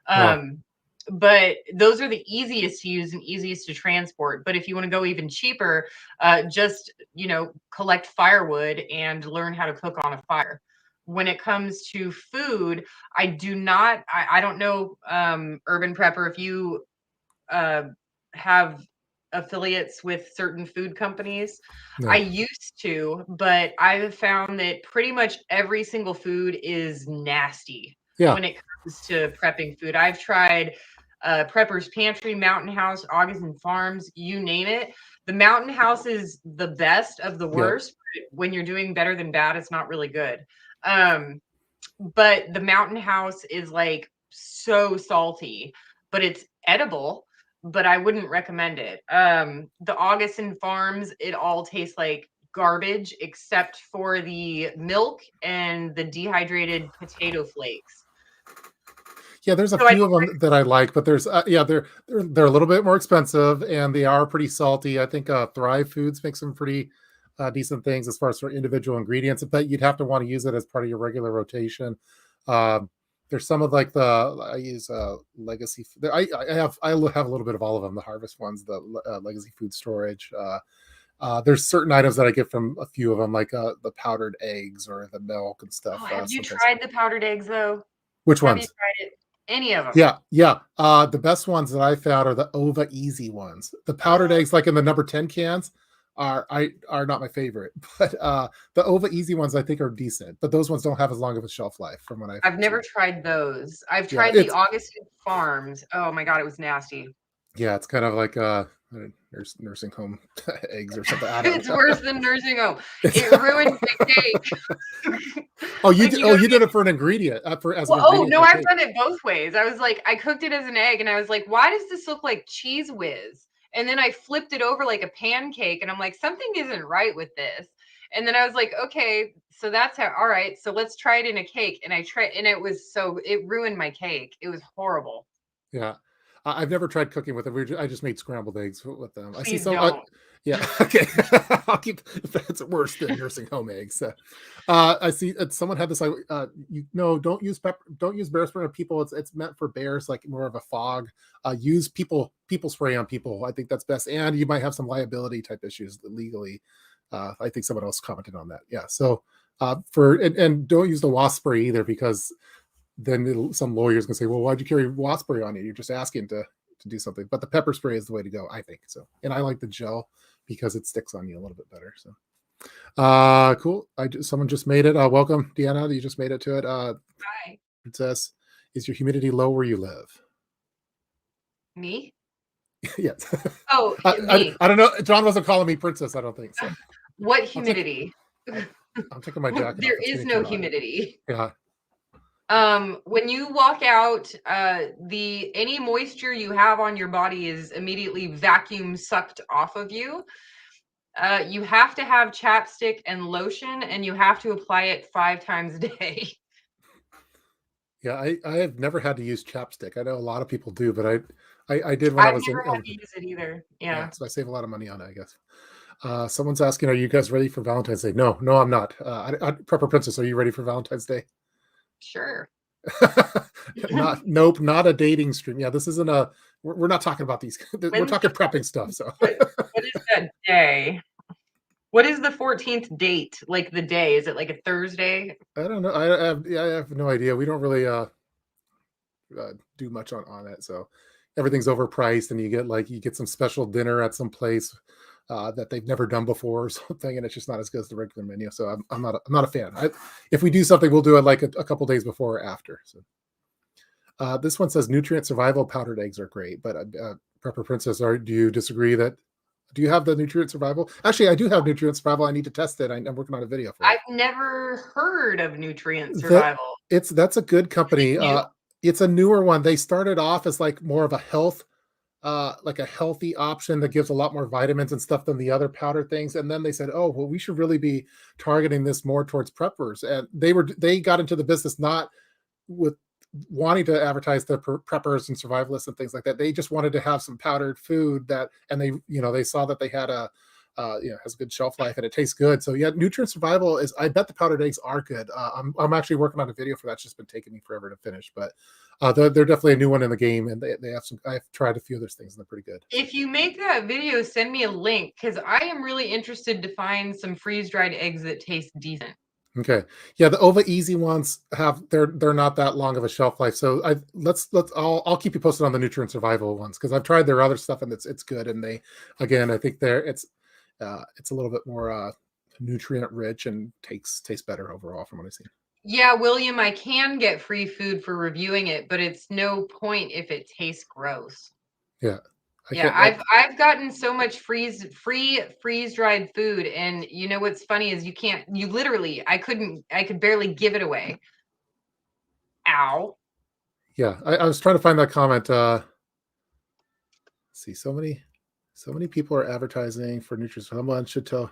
B: Wow.
A: Um, but those are the easiest to use and easiest to transport. But if you want to go even cheaper, just, collect firewood and learn how to cook on a fire. When it comes to food, I don't know, Urban Prepper, if you uh, have affiliates with certain food companies. I
B: No.
A: used to, but I've found that pretty much every single food is nasty
B: Yeah.
A: when it comes to prepping food. I've tried Prepper's Pantry, Mountain House, Augustin Farms, you name it. The Mountain House is the best of the
B: Yeah.
A: worst. When you're doing better than bad, it's not really good. Um, but the Mountain House is like so salty, but it's edible, but I wouldn't recommend it. The Augustin Farms, it all tastes like garbage except for the milk and the dehydrated potato flakes.
B: Yeah, there's a
A: So I
B: few
A: don't
B: of them that I like, but there's yeah, they're a little bit more expensive and they are pretty salty. I think Thrive Foods makes some pretty decent things as far as for individual ingredients, but you'd have to want to use it as part of your regular rotation. Um, there's some of like I use Legacy. I have a little bit of all of them. The Harvest ones, the Legacy Food Storage. There's certain items that I get from a few of them, like the powdered eggs or the milk and stuff.
A: have you
B: Sometimes.
A: tried the powdered eggs though?
B: Which
A: Have you
B: ones?
A: tried it? Any of them.
B: Yeah. The best ones that I found are the Ova Easy ones. The powdered eggs, like in the number 10 cans, are not my favorite. But the Ova Easy ones I think are decent. But those ones don't have as long of a shelf life from what I've
A: I've never
B: seen.
A: tried those. I've
B: Yeah,
A: tried the Augustin Farms. Oh my God, it was nasty.
B: it's kind of like nursing home eggs or something. I don't
A: It's
B: know.
A: worse than nursing home. It ruined my cake.
B: Oh, you
A: Like
B: did.
A: you
B: Oh,
A: gotta
B: you did it for an ingredient, as an
A: Well, oh
B: ingredient in
A: no,
B: the
A: I've
B: cake.
A: done it both ways. I was like, I cooked it as an egg, and I was like, why does this look like Cheese Whiz? And then I flipped it over like a pancake, and I'm like, something isn't right with this. And then I was like, okay, so that's how. All right, so let's try it in a cake. And I tried, and it ruined my cake. It was horrible.
B: Yeah. I've never tried cooking with them. I just made scrambled eggs with them. I see
A: Please
B: some.
A: don't.
B: Yeah. Okay. I'll keep. That's worse than nursing home eggs. I see someone had this. Don't use pepper. Don't use bear spray on people. It's meant for bears, like more of a fog. Use people spray on people. I think that's best. And you might have some liability type issues legally. I think someone else commented on that. Yeah. So and don't use the wasp spray either, because then some lawyers can say, well, why'd you carry wasp spray on you? You're just asking to do something. But the pepper spray is the way to go, I think. So, and I like the gel because it sticks on you a little bit better. So cool. Someone just made it. Welcome, Deanna. You just made it to it.
A: Hi.
B: Princess, is your humidity low where you live?
A: Me?
B: Yes.
A: Oh, me.
B: I don't know. John wasn't calling me princess, I don't think so.
A: What humidity?
B: I'm taking my jacket off.
A: There
B: It's
A: is
B: getting
A: no
B: too hot.
A: humidity.
B: Yeah.
A: When you walk out, any moisture you have on your body is immediately vacuum sucked off of you. You have to have chapstick and lotion, and you have to apply it 5 times a day.
B: Yeah, I have never had to use chapstick. I know a lot of people do, but I did when I
A: I've
B: was in
A: never had to
B: elementary.
A: use it either.
B: Yeah,
A: Yeah,
B: so I save a lot of money on it, I guess. Someone's asking, are you guys ready for Valentine's Day? No, I'm not. Prepper Princess, are you ready for Valentine's Day?
A: sure.
B: Nope, not a dating stream. Yeah, this isn't a. We're not talking about these. We're
A: When's
B: talking
A: the
B: prepping stuff. So
A: what is that day? What is the 14th date? Like the day? Is it like a Thursday?
B: I don't know. I have no idea. We don't really do much on it. So everything's overpriced, and you get some special dinner at some place that they've never done before or something, and it's just not as good as the regular menu. So I'm not a fan. If we do something, we'll do it like a couple days before or after. So this one says nutrient survival powdered eggs are great, but Prepper Princess, do you disagree that? Do you have the nutrient survival? Actually, I do have nutrient survival. I need to test it. I'm working on a video for it.
A: I've never heard of nutrient
B: That
A: survival.
B: that's a good company.
A: New?
B: It's a newer one. They started off as like more of a like a healthy option that gives a lot more vitamins and stuff than the other powder things. And then they said, oh, well, we should really be targeting this more towards preppers. And they got into the business not with wanting to advertise the preppers and survivalists and things like that. They just wanted to have some powdered food and they saw that they had has a good shelf life and it tastes good. So yeah, nutrient survival I bet the powdered eggs are good. I'm actually working on a video for that. It's just been taking me forever to finish, but they're definitely a new one in the game, and they have some. I've tried a few of those things and they're pretty good.
A: If you make that video, send me a link, because I am really interested to find some freeze-dried eggs that taste decent.
B: Okay, yeah, the Ova Easy ones they're not that long of a shelf life. So I'll keep you posted on the nutrient survival ones, because I've tried their other stuff and it's good. And I think it's a little bit more nutrient rich and tastes better overall from what I've seen.
A: Yeah, William, I can get free food for reviewing it, but it's no point if it tastes gross.
B: Yeah.
A: I've gotten so much free freeze-dried food, and you know what's funny is I could barely give it away. Ow.
B: Yeah, I was trying to find that comment. See, so many people are advertising for nutrients. Someone should get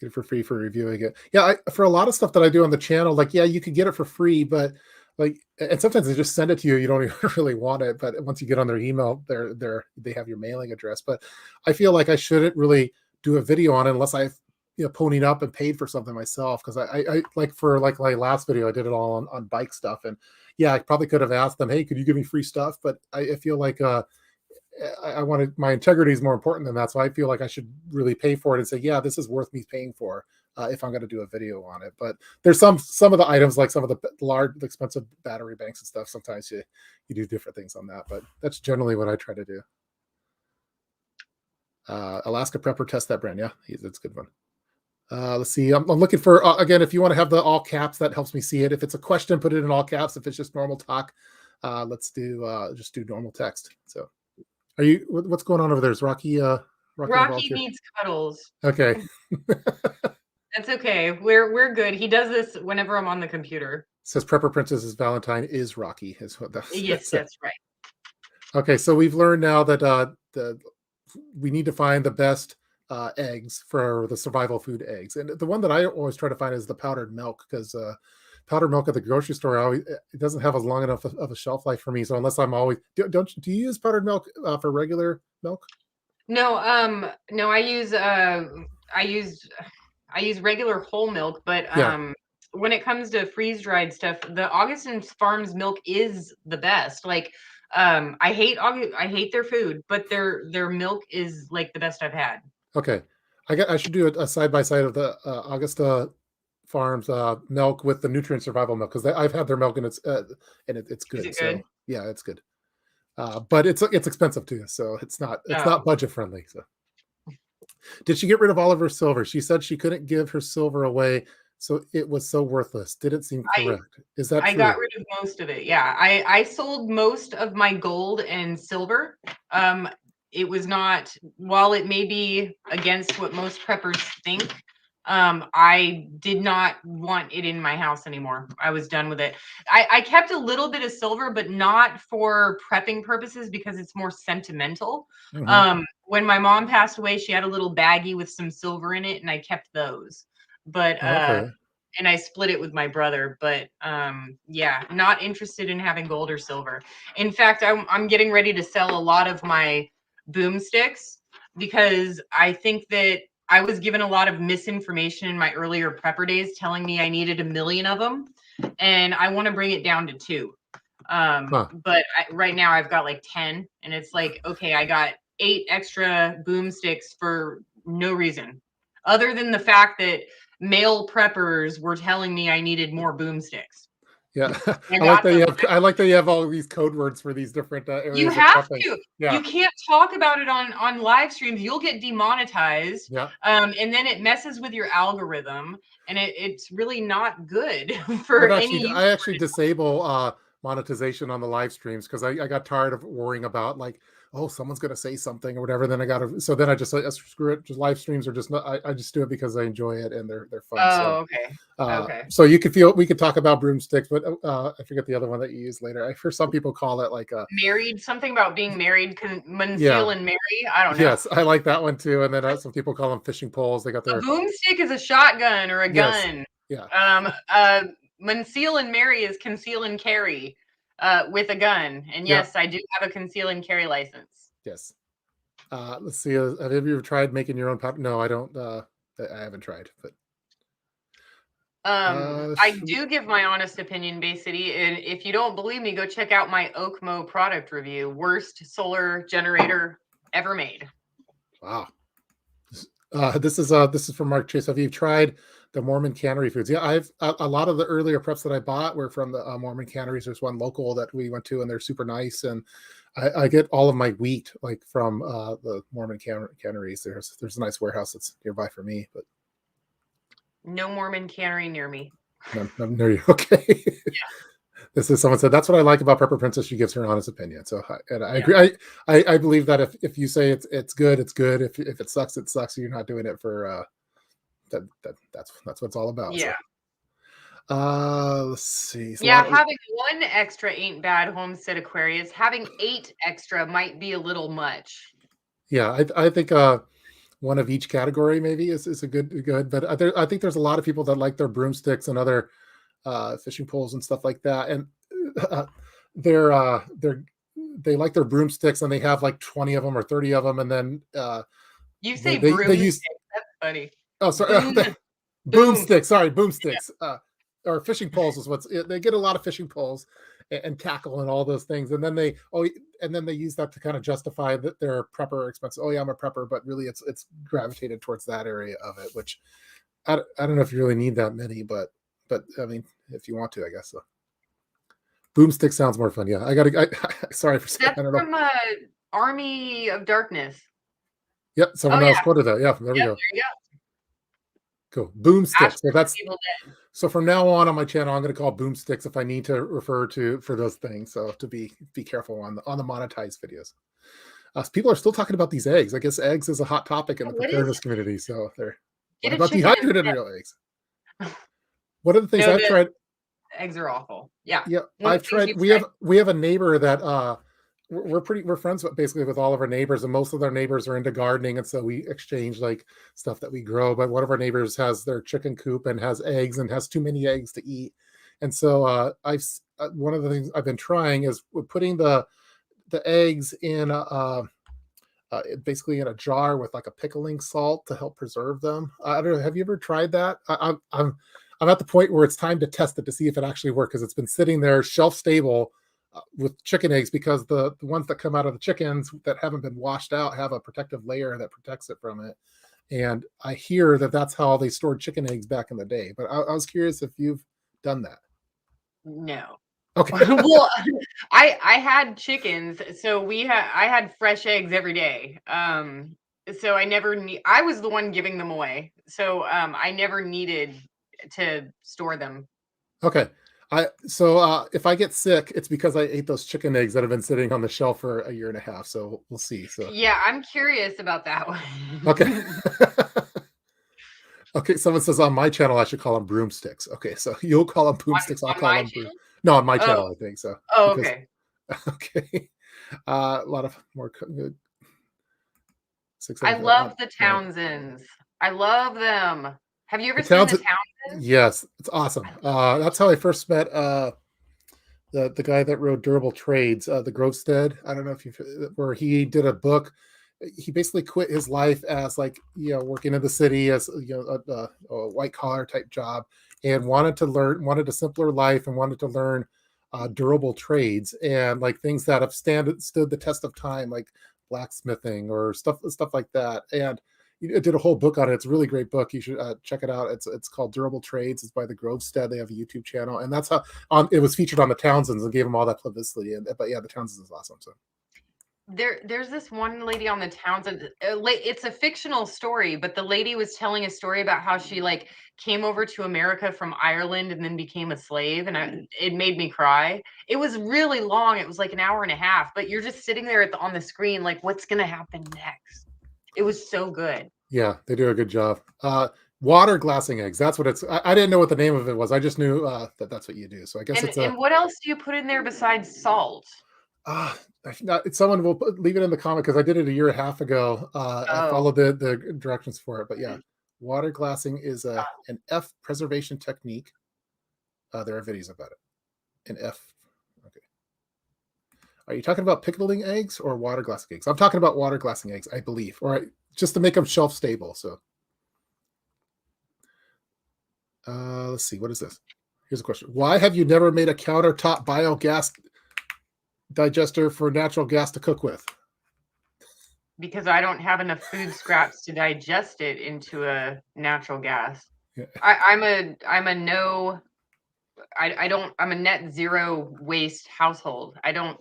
B: it for free for reviewing it. Yeah, for a lot of stuff that I do on the channel, like, yeah, you could get it for free, but and sometimes they just send it to you. You don't even really want it, but once you get on their email, they have your mailing address. But I feel like I shouldn't really do a video on it unless I've ponied up and paid for something myself. Because I like for like my last video, I did it all on bike stuff, and yeah, I probably could have asked them, hey, could you give me free stuff? But I feel like I wanted, my integrity is more important than that. So I feel like I should really pay for it and say, yeah, this is worth me paying for. if I'm going to do a video on it. But there's some of the items, like some of the large, expensive battery banks and stuff. Sometimes you do different things on that, but that's generally what I try to do. Alaska Prepper, test that brand. Yeah, that's a good one. Let's see. I'm looking for again. If you want to have the all caps, that helps me see it. If it's a question, put it in all caps. If it's just normal talk, let's do just do normal text. So, are you? What's going on over there? Is Rocky?
A: Rocky needs cuddles.
B: Okay.
A: That's okay. We're good. He does this whenever I'm on the computer.
B: Says Prepper Princess's Valentine is Rocky. Is what
A: yes, that's right.
B: Okay, so we've learned now that we need to find the best eggs for the survival food eggs, and the one that I always try to find is the powdered milk, because powdered milk at the grocery store it doesn't have as long enough of a shelf life for me. So unless I'm always do you use powdered milk for regular milk?
A: No, no, I use regular whole milk, but when it comes to freeze dried stuff, the Augustin Farms milk is the best. Like I hate their food, but their milk is like the best I've had.
B: Okay, I should do a side by side of the Augusta Farms milk with the Nutrient Survival milk, because I've had their milk and it's good.
A: Is it
B: So
A: good?
B: yeah, it's good. But it's expensive too, so it's not budget friendly. So, did she get rid of all of her silver? She said she couldn't give her silver away, so it was so worthless. Didn't seem correct. Is that true?
A: I got rid of most of it. Yeah, I sold most of my gold and silver. It was not, while it may be against what most preppers think, I did not want it in my house anymore. I was done with it. I kept a little bit of silver, but not for prepping purposes, because it's more sentimental. When my mom passed away, she had a little baggie with some silver in it, and I kept those. But
B: Okay.
A: and I split it with my brother. But yeah, not interested in having gold or silver. In fact, I'm getting ready to sell a lot of my boomsticks, because I think that I was given a lot of misinformation in my earlier prepper days, telling me I needed 1 million of them, and I want to bring it down to 2. But right now I've got like 10, and it's like, okay, I got 8 extra boomsticks for no reason, other than the fact that male preppers were telling me I needed more boomsticks.
B: Yeah, I like that you have all these code words for these different areas.
A: You have
B: of
A: to.
B: Yeah.
A: You can't talk about it on live streams. You'll get demonetized.
B: Yeah.
A: And then it messes with your algorithm, and it's really not good for any.
B: I actually disable monetization on the live streams, because I got tired of worrying about, like, oh, someone's going to say something or whatever. Then I just like, screw it. Just live streams are just not. I just do it because I enjoy it and they're fun.
A: Oh, okay. Okay.
B: So we could talk about broomsticks, but I forget the other one that you use later. I hear some people call it like a
A: married, something about being married, Monsieur and Mary. I don't know.
B: Yes, I like that one too. And then some people call them fishing poles. They got their
A: a boomstick is a shotgun or a gun.
B: Yeah.
A: Conceal and Mary is conceal and carry with a gun. And yes, I do have a conceal and carry license.
B: Yes. Let's see. Have you ever tried making your own powder? No, I don't. I haven't tried, but
A: I do give my honest opinion, Bay City. And if you don't believe me, go check out my Oakmo product review. Worst solar generator ever made.
B: Wow. This is from Mark Chase. Have you tried the Mormon cannery foods? Yeah, I've a lot of the earlier preps that I bought were from the Mormon canneries. There's one local that we went to, and they're super nice. And I get all of my wheat like from the Mormon canneries. There's a nice warehouse that's nearby for me, but
A: no Mormon cannery near me.
B: None near you. Okay. Yeah. This is someone said that's what I like about Prepper Princess. She gives her honest opinion. So I agree. I believe that if you say it's good, it's good. If it sucks, it sucks. You're not doing it for that's what it's all about.
A: Yeah.
B: So. Let's see. So
A: having 1 extra ain't bad, Homestead Aquarius. Having 8 extra might be a little much.
B: Yeah, I think one of each category maybe is a good. But I think there's a lot of people that like their broomsticks and other fishing poles and stuff like that, and they like their broomsticks, and they have like 20 of them or 30 of them, and then
A: you say broomsticks. That's funny.
B: Oh, sorry. Boomsticks. Sorry, boomsticks. Or fishing poles is they get a lot of fishing poles and tackle and all those things, and then they use that to kind of justify that they're prepper expensive. Oh yeah, I'm a prepper, but really it's gravitated towards that area of it, which I don't know if you really need that many, but I mean, if you want to, I guess so. Boomstick sounds more fun. Yeah, sorry for saying,
A: That's
B: I don't know.
A: from Army of Darkness.
B: Yep,
A: Oh
B: someone else
A: yeah.
B: quoted that. Yeah, there we
A: Yep,
B: go.
A: there you go.
B: Cool.
A: Ash
B: Boomstick. So
A: versus
B: that's
A: Evil Dead.
B: so from now on my channel, I'm going to call boomsticks if I need to refer to for those things. So to be careful on the monetized videos. People are still talking about these eggs. I guess eggs is a hot topic in the
A: What is
B: preparedness community. So they're
A: Get
B: what
A: a
B: about
A: chicken
B: dehydrated
A: instead.
B: real eggs? One of the things
A: No,
B: I've
A: the
B: tried.
A: eggs are awful. Yeah.
B: Yeah,
A: One of
B: I've
A: the things
B: tried.
A: we've tried.
B: We have a neighbor that we're friends with basically with all of our neighbors, and most of their neighbors are into gardening, and so we exchange like stuff that we grow. But one of our neighbors has their chicken coop and has eggs and has too many eggs to eat, and so one of the things I've been trying is putting the eggs in basically in a jar with like a pickling salt to help preserve them. I don't know. Have you ever tried that? I'm at the point where it's time to test it to see if it actually works because it's been sitting there shelf stable with chicken eggs because the ones that come out of the chickens that haven't been washed out have a protective layer that protects it from it. And I hear that that's how they stored chicken eggs back in the day. But I was curious if you've done that.
A: No.
B: Okay.
A: Well, I had chickens, so I had fresh eggs every day. So I was the one giving them away. So I never needed to store them.
B: Okay. If I get sick, it's because I ate those chicken eggs that have been sitting on the shelf for a year and a half. So we'll see. So
A: Yeah, I'm curious about that
B: okay.
A: one.
B: Okay, someone says on my channel I should call them broomsticks. Okay, so you'll call them
A: on
B: boomsticks, I'll
A: on
B: call
A: my
B: them broom.
A: channel?
B: No, on my
A: Oh,
B: channel, I think so.
A: oh,
B: Because
A: okay.
B: okay, a lot of more
A: I
B: 675
A: love
B: on
A: the
B: right.
A: Townsends. I love them. Have you
B: The
A: ever seen the
B: towns,
A: Townsends?
B: yes, it's awesome.
A: I love them.
B: That's how I first met the guy that wrote Durable Trades, the Grovestead. I don't know if you where he did a book. He basically quit his life as like working in the city as a white collar type job, and wanted a simpler life, and wanted to learn durable trades and like things that have stood the test of time, like blacksmithing or stuff like that. And you did a whole book on it. It's a really great book. You should check it out. It's called Durable Trades. It's by the Grovestead. They have a YouTube channel, and that's how it was featured on the Townsends and gave them all that publicity. But yeah, the Townsends is awesome. So
A: There's this one lady on the Townsend. It's a fictional story, but the lady was telling a story about how she like came over to America from Ireland and then became a slave, and it made me cry. It was really long. It was like an hour and a half, but you're just sitting there on the screen, like, what's gonna happen next? It was so good.
B: yeah, they do a good job. Water glassing eggs. That's what it's. I didn't know what the name of it was. I just knew that that's what you do. So I guess it's a.
A: And what else do you put in there besides salt?
B: Uh, Someone will leave it in the comment because I did it a year and a half ago. I
A: Oh,
B: followed the directions for it, but yeah, water glassing is an F preservation technique. There are videos about it. An F. Okay. Are you talking about pickling eggs or water glassing eggs? I'm talking about water glassing eggs, I believe, just to make them shelf stable. So let's see. What is this? Here's a question. Why have you never made a countertop biogas digester for natural gas to cook with?
A: because I don't have enough food scraps to digest it into a natural gas.
B: Yeah.
A: I'm a no. I don't. I'm a net zero waste household. I don't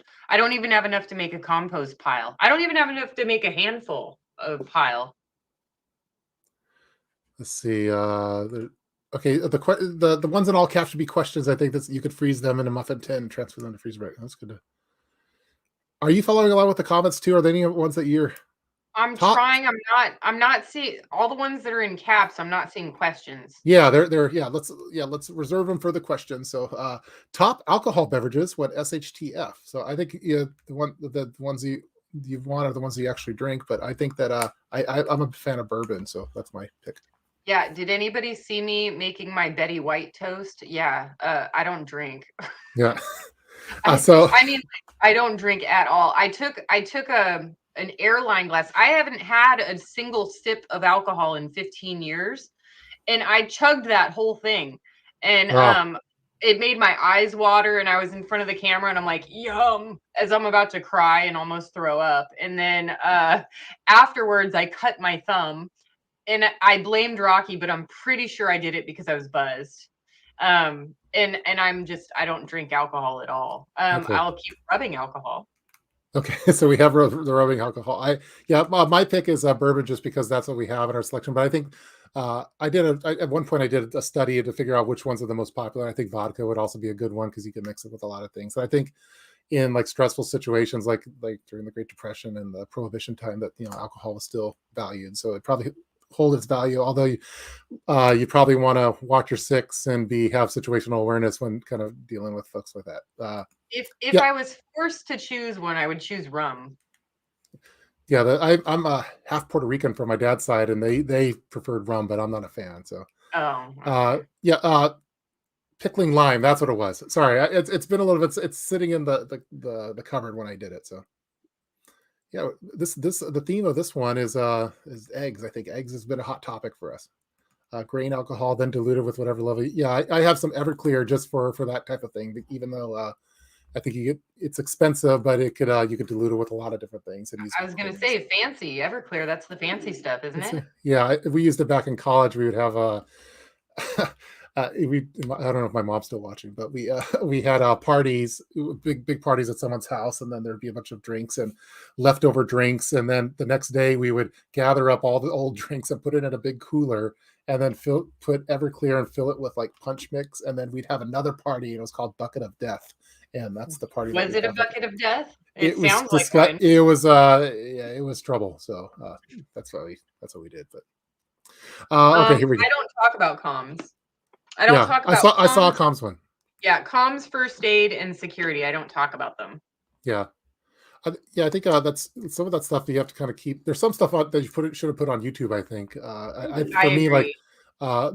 A: even have enough to make a compost pile. I don't even have enough to make a handful of pile.
B: Let's see. Okay, the ones in all caps should be questions. I think that you could freeze them in a muffin tin and transfer them to freezer break. That's good. Are you following along with the comments too? Are there any ones that you're
A: I'm
B: top?
A: trying. I'm not seeing all the ones that are in caps. I'm not seeing questions.
B: Yeah, they're yeah. Let's reserve them for the questions. So top alcohol beverages. What SHTF? So I think the ones you want are the ones you actually drink. But I think that I'm a fan of bourbon, so that's my pick.
A: Yeah. Did anybody see me making my Betty White toast? Yeah. I don't drink.
B: Yeah.
A: I
B: So
A: I mean, I don't drink at all. I took an airline glass. I haven't had a single sip of alcohol in 15 years, and I chugged that whole thing. And
B: wow.
A: it made my eyes water, and I was in front of the camera and I'm like, "Yum," as I'm about to cry and almost throw up. And then afterwards I cut my thumb, and I blamed Rocky, but I'm pretty sure I did it because I was buzzed. And I don't drink alcohol at all.
B: Okay.
A: I'll keep rubbing alcohol.
B: Okay, so we have the rubbing alcohol. My pick is bourbon just because that's what we have in our selection. But I think at one point I did a study to figure out which ones are the most popular. I think vodka would also be a good one because you can mix it with a lot of things. And I think in like stressful situations, like during the Great Depression and the Prohibition time, that alcohol was still valued. So it probably hold its value. Although you probably want to watch your six and have situational awareness when kind of dealing with folks like that.
A: If I was forced to choose one, I would choose rum.
B: Yeah, I'm a half Puerto Rican from my dad's side, and they preferred rum, but I'm not a fan. So,
A: Oh, okay.
B: pickling lime, that's what it was. Sorry, it's been a little bit. It's sitting in the cupboard when I did it. So, yeah, this the theme of this one is eggs. I think eggs has been a hot topic for us. Grain alcohol, then diluted with whatever level. Yeah, I have some Everclear just for that type of thing. Even though I think it's expensive, but it could you could dilute it with a lot of different things. And use
A: I was gonna say fancy Everclear. That's the fancy stuff, isn't it?
B: Yeah, we used it back in college. We would have I don't know if my mom's still watching, but we had parties, big parties at someone's house, and then there'd be a bunch of drinks and leftover drinks, and then the next day we would gather up all the old drinks and put it in a big cooler, and then put Everclear and fill it with like punch mix, and then we'd have another party, and it was called Bucket of Death, and that's the party.
A: Was it a bucket of death? It
B: Was
A: sounds like one.
B: it was yeah, it was trouble. So that's what we did. But okay, here we go.
A: I don't talk about comms. I don't talk about
B: I saw a comms one.
A: Yeah, comms, first aid, and security. I don't talk about them.
B: Yeah. I think that's some of that stuff that you have to kind of keep. There's some stuff that you should have put on YouTube. I think for me,
A: agree.
B: Like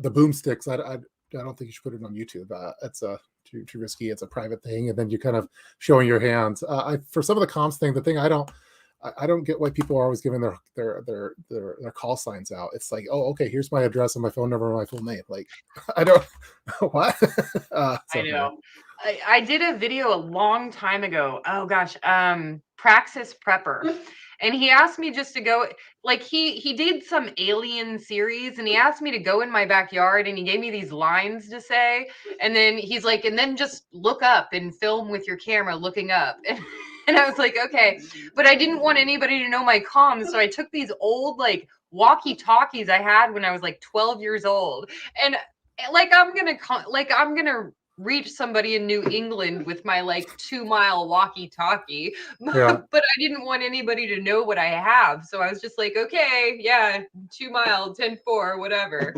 B: the boomsticks, I don't think you should put it on YouTube. It's too risky. It's a private thing, and then you kind of showing your hands. For some of the comms thing, the thing I don't get why people are always giving their call signs out. It's like, oh, okay, here's my address and my phone number and my full name. Like, I don't what.
A: I know. I did a video a long time ago. Oh gosh, Praxis Prepper. And he asked me just to go, like he did some alien series, and he asked me to go in my backyard, and he gave me these lines to say, and then he's like, and then just look up and film with your camera looking up. And I was like, okay, but I didn't want anybody to know my comms, so I took these old like walkie-talkies I had when I was like 12 years old, and like I'm gonna reach somebody in New England with my like 2-mile walkie-talkie,
B: Yeah.
A: but I didn't want anybody to know what I have, so I was just like, okay, yeah, 2-mile, 10-4, whatever.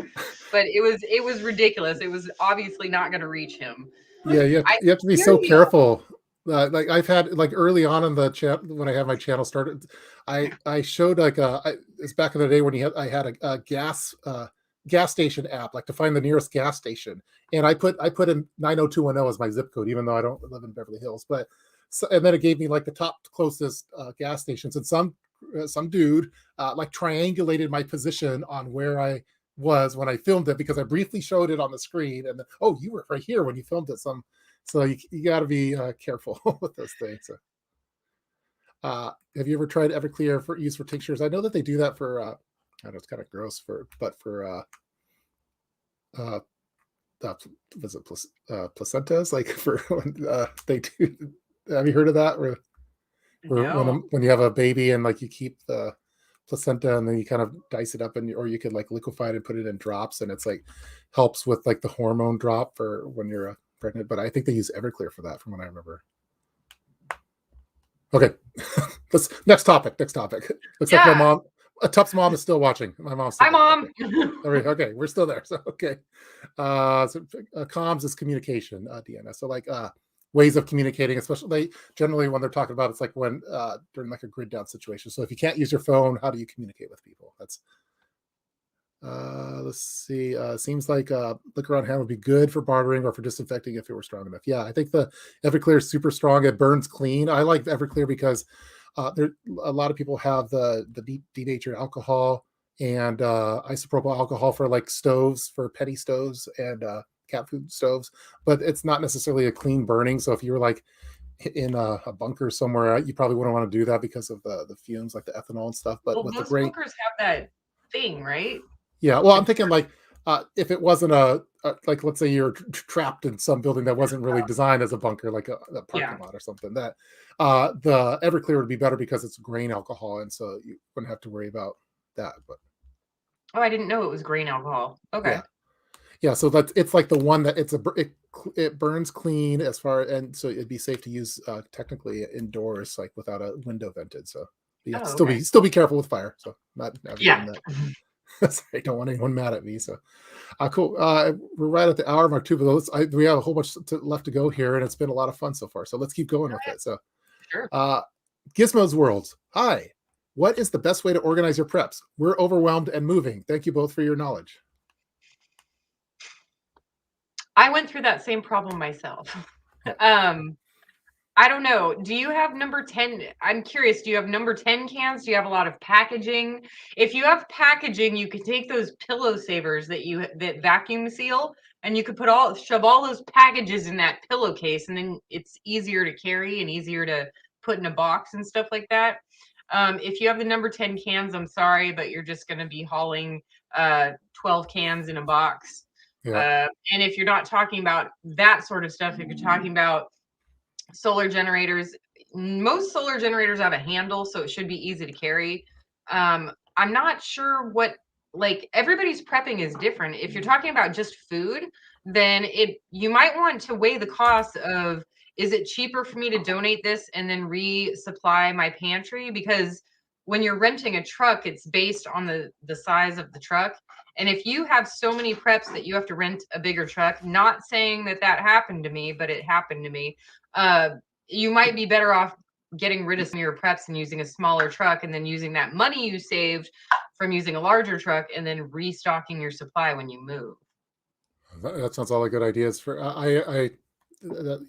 A: But it was ridiculous. It was obviously not gonna reach him.
B: Yeah, you have to be so careful. Like I've had like early on in the chat when I had my channel started, I showed like it's back in the day when I had a gas station app, like to find the nearest gas station, and I put in 90210 as my zip code, even though I don't live in Beverly Hills. But and then it gave me like the top closest gas stations, and some dude like triangulated my position on where I was when I filmed it because I briefly showed it on the screen, and then, oh, you were right here when you filmed it. So you got to be careful with those things. So, have you ever tried Everclear for use for tinctures? I know that they do that for. I know it's kind of gross but for was it placentas? Like for when they do. Have you heard of that? Where
A: No.
B: when you have a baby and like you keep the placenta and then you kind of dice it up or you could like liquefy it and put it in drops, and it's like helps with like the hormone drop for when you're pregnant. But I think they use Everclear for that, from what I remember. Okay, let's next topic. Looks like my mom, Tup's mom, is still watching. My mom's still
A: Hi, Mom.
B: Okay, we're still there. So okay, comms is communication, DNS. So like ways of communicating, especially generally when they're talking about, it's like when during like a grid down situation. So if you can't use your phone, how do you communicate with people? That's let's see. Seems like liquor on hand would be good for bartering or for disinfecting if it were strong enough. Yeah, I think the Everclear is super strong. It burns clean. I like the Everclear because there a lot of people have the denatured alcohol and isopropyl alcohol for like stoves, for petty stoves and cat food stoves, but it's not necessarily a clean burning. So if you were like in a bunker somewhere, you probably wouldn't want to do that because of the fumes, like the ethanol and stuff. But
A: Well,
B: with the
A: most
B: great
A: bunkers have that thing, right?
B: Yeah, well, I'm thinking like if it wasn't like let's say you're trapped in some building that wasn't really designed as a bunker, like a
A: Yeah.
B: parking lot or something, that the Everclear would be better because it's grain alcohol, and so you wouldn't have to worry about that. But
A: Oh, I didn't know it was grain alcohol. Okay.
B: yeah, yeah, so that's it's like the one that it burns clean as far, and so it'd be safe to use technically indoors, like without a window vented. So you have to
A: Oh,
B: still
A: okay.
B: be careful with fire. So not
A: Yeah.
B: advocating that. Sorry, I don't want anyone mad at me. So cool. We're right at the hour mark too, but we have a whole bunch left to go here, and it's been a lot of fun so far. So let's keep going with it. So,
A: Sure.
B: uh, Gizmo's World. Hi. What is the best way to organize your preps? We're overwhelmed and moving. Thank you both for your knowledge.
A: I went through that same problem myself. um, I don't know. Do you have number 10? I'm curious. Do you have number 10 cans? Do you have a lot of packaging? If you have packaging, you could take those pillow savers that vacuum seal, and you could shove all those packages in that pillowcase, and then it's easier to carry and easier to put in a box and stuff like that. If you have the number 10 cans, I'm sorry, but you're just going to be hauling 12 cans in a box.
B: Yeah.
A: And if you're not talking about that sort of stuff, if you're talking about solar generators, most solar generators have a handle, so it should be easy to carry. I'm not sure what, like, everybody's prepping is different. If you're talking about just food, then you might want to weigh the cost of, is it cheaper for me to donate this and then resupply my pantry? Because when you're renting a truck, it's based on the size of the truck. And if you have so many preps that you have to rent a bigger truck, not saying that happened to me, but it happened to me, uh, you might be better off getting rid of some of your preps and using a smaller truck, and then using that money you saved from using a larger truck and then restocking your supply when you move.
B: That sounds all like good ideas for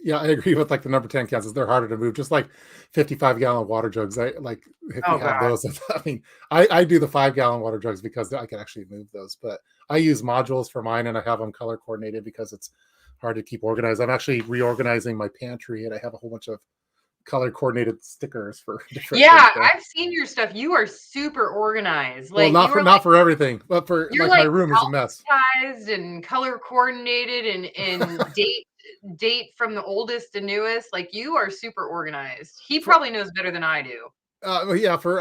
B: yeah, I agree with like the number 10 cans. They're harder to move, just like 55-gallon water jugs. I like if you
A: Oh
B: have
A: God.
B: those. I mean, I do the 5-gallon water jugs because I can actually move those, but I use modules for mine, and I have them color coordinated because it's hard to keep organized. I'm actually reorganizing my pantry, and I have a whole bunch of color coordinated stickers for different things.
A: Yeah,
B: So,
A: I've seen your stuff. You are super organized.
B: well,
A: Like you are
B: not for everything, but for
A: you're
B: like my
A: like
B: room is a mess.
A: alphabetized and color coordinated and date from the oldest to newest. Like you are super organized. He
B: For
A: probably knows better than I do.
B: well, yeah, for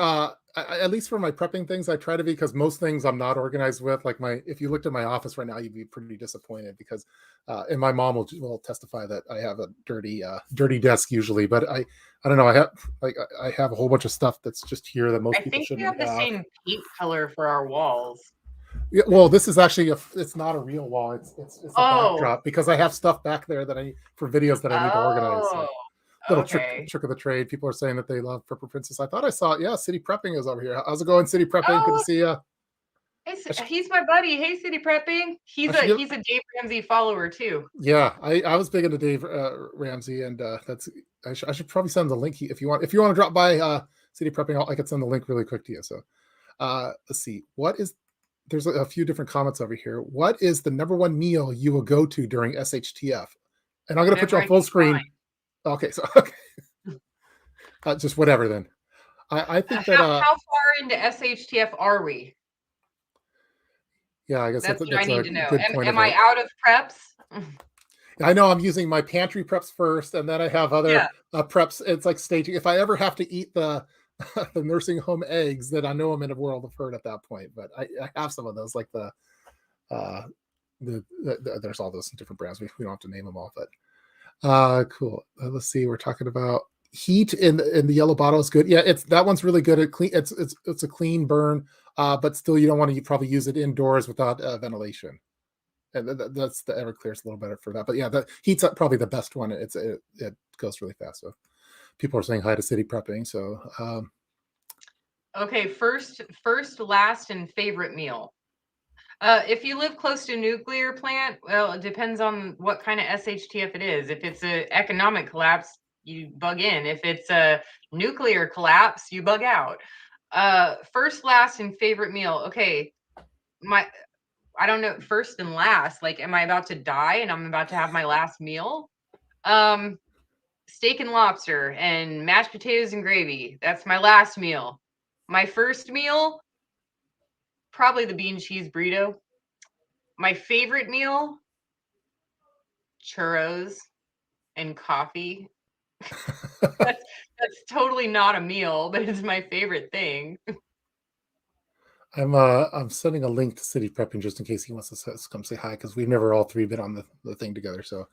B: at least for my prepping things, I try to be, because most things I'm not organized with. Like if you looked at my office right now, you'd be pretty disappointed because, and my mom will testify that I have a dirty desk usually. But I don't know. I have a whole bunch of stuff that's just here that most
A: I
B: people
A: think we
B: shouldn't
A: have the
B: have.
A: same paint color for our walls.
B: Yeah, well, this is actually it's not a real wall. It's a
A: Oh,
B: backdrop because I have stuff back there that for videos that I need to organize.
A: oh,
B: So little
A: okay.
B: trick of the trade. People are saying that they love Prepper Princess. I thought I saw it. Yeah, City Prepping is over here. How's it going, City Prepping? Good to
A: Oh,
B: see you.
A: he's my buddy. Hey, City Prepping.
B: I
A: He's
B: should
A: a
B: give.
A: he's a Dave Ramsey follower too.
B: Yeah, I was big into Dave Ramsey, and that's I should probably send the link if you want to drop by City Prepping. I could send the link really quick to you. So let's see. There's a few different comments over here. What is the number one meal you will go to during SHTF? And I'm going to put
A: Whenever
B: you
A: I
B: on full
A: can
B: screen. Okay, so okay. Just whatever then. I think that
A: How far into SHTF are we?
B: yeah, I guess
A: That's what I
B: that's a
A: need to know.
B: good point
A: Am
B: of
A: I
B: it.
A: out of preps?
B: I know I'm using my pantry preps first, and then I have
A: Yeah.
B: other preps. It's like staging. If I ever have to eat the the nursing home eggs, then I know I'm in a world of hurt at that point. But I have some of those, like uh, there's all those different brands. We don't have to name them all, but cool. Let's see. We're talking about heat in the yellow bottle is good. Yeah, it's that one's really good at clean. It's a clean burn, but still you don't want to probably use it indoors without ventilation. And that's the Everclear is a little better for that. But yeah, the heat's probably the best one. It goes really fast. So people are saying hi to City Prepping. So
A: Okay, first, last, and favorite meal. If you live close to a nuclear plant, well, it depends on what kind of SHTF it is. If it's an economic collapse, you bug in. If it's a nuclear collapse, you bug out. First, last, and favorite meal. Okay, I don't know, first and last. Like, am I about to die and I'm about to have my last meal? Um, Steak and lobster and mashed potatoes and gravy. That's my last meal. My first meal, probably the bean cheese burrito. My favorite meal, churros and coffee. That's totally not a meal, but it's my favorite thing.
B: I'm sending a link to City Prepping just in case he wants to come say hi, because we've never all three been on the thing together. So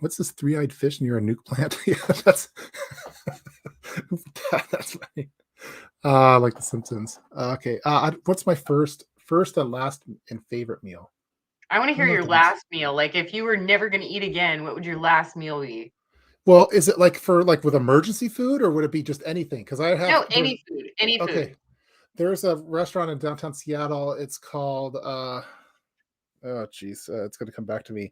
B: what's this three-eyed fish near a nuke plant? Yeah, that's that's funny. Like the Simpsons. Okay. What's my first and last and favorite meal?
A: I want to
B: I don't
A: hear
B: know
A: your
B: what that is.
A: last meal. Like if you were never going to eat again, what would your last meal be?
B: Well, is it like for like with emergency food, or would it be just anything? Because I have
A: No, any food, any
B: okay.
A: food.
B: There's a restaurant in downtown Seattle. It's called oh geez, it's gonna come back to me.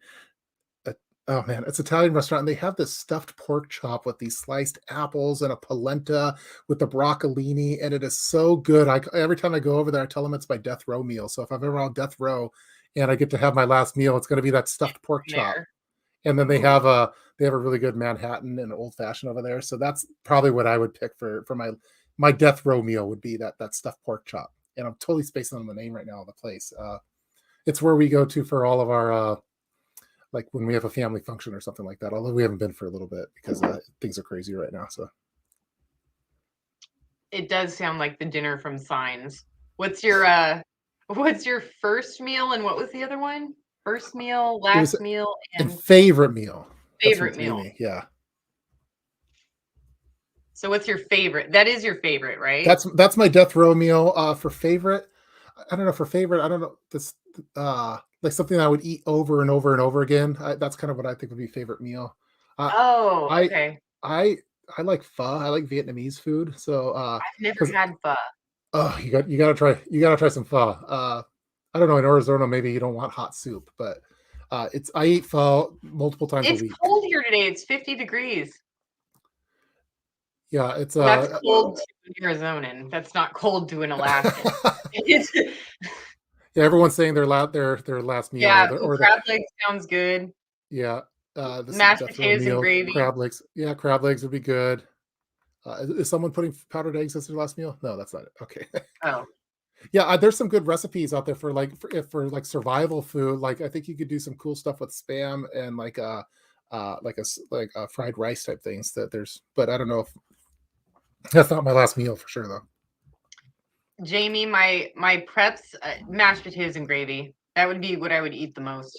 B: Uh, oh man, it's an Italian restaurant, and they have this stuffed pork chop with these sliced apples and a polenta with the broccolini, and it is so good. Every time I go over there, I tell them it's my death row meal. So if I'm ever on death row and I get to have my last meal, it's going to be that stuffed pork chop.
A: There.
B: And then
A: Ooh.
B: they have a really good Manhattan and old fashioned over there. So that's probably what I would pick for my death row meal would be that stuffed pork chop. And I'm totally spacing on the name right now of the place. It's where we go to for all of our like when we have a family function or something like that. Although we haven't been for a little bit because things are crazy right now. So
A: It does sound like the dinner from Signs. What's your first meal and what was the other one? First meal,
B: it was
A: last meal,
B: and
A: and
B: favorite meal. That's from
A: favorite meal.
B: Jamie. Yeah,
A: So what's your favorite? That is your favorite, right?
B: that's my death row meal. For favorite, I don't know. For favorite, I don't know. This like something I would eat over and over and over again. That's kind of what I think would be favorite meal. Uh,
A: Oh,
B: I
A: okay.
B: I I like pho. I like Vietnamese food. So
A: I've never
B: because
A: had pho.
B: oh you gotta try some pho. I don't know, in Arizona maybe you don't want hot soup, but it's I eat pho multiple times a
A: It's
B: week.
A: cold here today. It's 50 degrees.
B: Yeah, it's
A: Well, that's cold to an Arizonan. That's not cold to an Alaskan. It's,
B: yeah, everyone's saying their last meal
A: yeah, ooh,
B: or the
A: crab legs sounds good.
B: yeah, this is
A: Mashed
B: death row
A: potatoes and
B: meal.
A: gravy.
B: Crab legs. Yeah, crab legs would be good. Is someone putting powdered eggs as their last meal? No, that's not it. Okay.
A: Oh,
B: Yeah, there's some good recipes out there for like for like survival food. Like I think you could do some cool stuff with spam and like fried rice type things that there's. But I don't know if that's not my last meal for sure though.
A: Jamie, my preps, mashed potatoes and gravy. That would be what I would eat the most.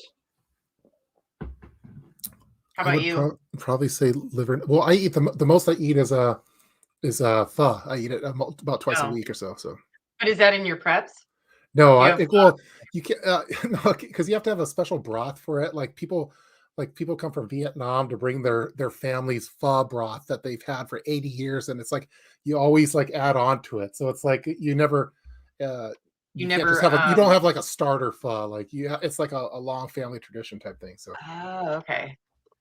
A: How
B: I
A: about
B: would
A: you?
B: probably say liver. Well, I eat the most I eat is pho. I eat it about twice a
A: Oh,
B: week or so. So
A: but is that in your preps?
B: no,
A: Do you have
B: well, you can't no, because you have to have a special broth for it. Like people come from Vietnam to bring their family's pho broth that they've had for 80 years, and it's like you always like add on to it. So it's like you never uh
A: you
B: you can't just
A: never
B: have you don't have like a starter pho. Like it's like a long family tradition type thing. So
A: oh, okay.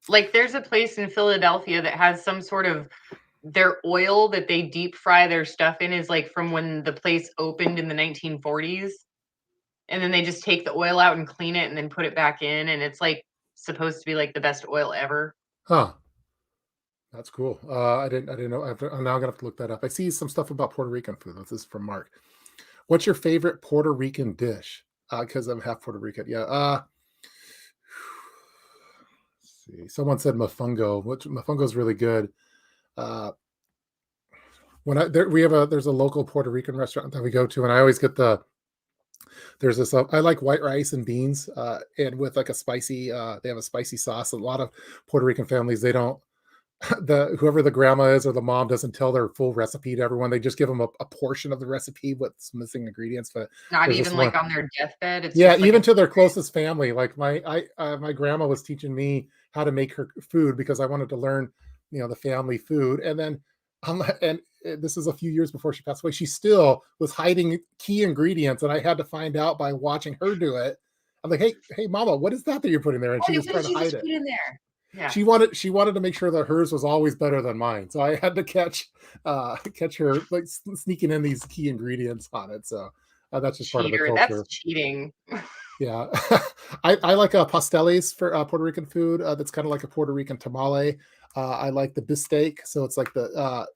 A: Like there's a place in Philadelphia that has some sort of their oil that they deep fry their stuff in is like from when the place opened in the 1940s. And then they just take the oil out and clean it and then put it back in. And it's like supposed to be like the best oil ever.
B: huh. That's cool. I didn't know. I'm now gonna have to look that up. I see some stuff about Puerto Rican food. This is from Mark. What's your favorite Puerto Rican dish? Because I'm half Puerto Rican. Yeah. See. Someone said mofongo, which mofongo is really good. Uh, when there's a local Puerto Rican restaurant that we go to, and I always get there's this I like white rice and beans, and with like a spicy they have a spicy sauce. A lot of Puerto Rican families they don't the whoever the grandma is or the mom doesn't tell their full recipe to everyone. They just give them a portion of the recipe with some missing ingredients. But
A: Not
B: there's this
A: even
B: one,
A: like on their deathbed. It's
B: yeah,
A: just like a
B: even to their closest family. Like my grandma was teaching me how to make her food because I wanted to learn, the family food. And then this is a few years before she passed away. She still was hiding key ingredients, and I had to find out by watching her do it. I'm like, hey, mama, what is that you're putting there? And she was
A: what
B: trying
A: did
B: to
A: you
B: hide
A: just
B: it.
A: put in there? Yeah.
B: She wanted to make sure that hers was always better than mine. So I had to catch her like sneaking in these key ingredients on it. So that's just part of the
A: Cheater. That's
B: culture.
A: cheating.
B: Yeah, I like pasteles for Puerto Rican food. That's kind of like a Puerto Rican tamale. I like the bistec, so it's like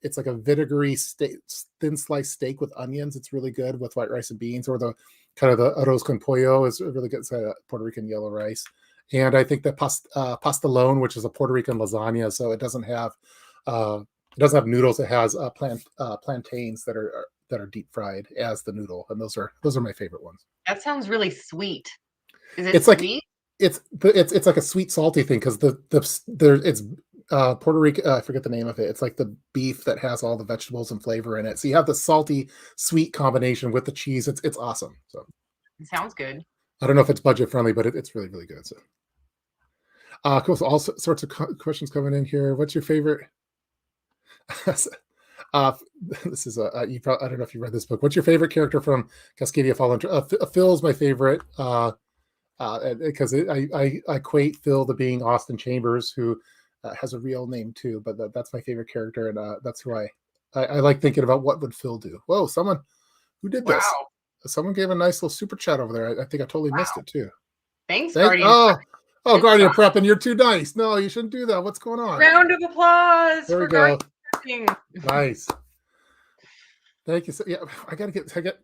B: it's like a vinegary steak, thin sliced steak with onions. It's really good with white rice and beans, or the kind of the arroz con pollo is really good. It's Puerto Rican yellow rice, and I think the pastelone, which is a Puerto Rican lasagna, so it doesn't have noodles. It has plantains that are deep fried as the noodle, and those are my favorite ones.
A: That sounds really sweet. Is it
B: It's like
A: sweet?
B: it's like a sweet salty thing because it's Puerto Rico. I forget the name of it. It's like the beef that has all the vegetables and flavor in it. So you have the salty sweet combination with the cheese. It's awesome. So
A: It sounds good.
B: I don't know if it's budget friendly, but it's really really good. So cool. So all sorts of questions coming in here. What's your favorite? uh, this is you probably, I don't know if you read this book. What's your favorite character from Cascadia Fallen? Phil's my favorite. Because I equate Phil to being Austin Chambers, who has a real name too. But that's my favorite character, and that's who I like thinking about. What would Phil do? Whoa, someone who did this?
A: Wow.
B: Someone gave a nice little super chat over there. I think I totally missed it too.
A: Thanks, Guardian.
B: Oh, Guardian Prep, and you're too nice. No, you shouldn't do that. What's going on?
A: Round of applause
B: there we
A: for
B: go.
A: Guardian.
B: Nice. Thank you. So, yeah, I get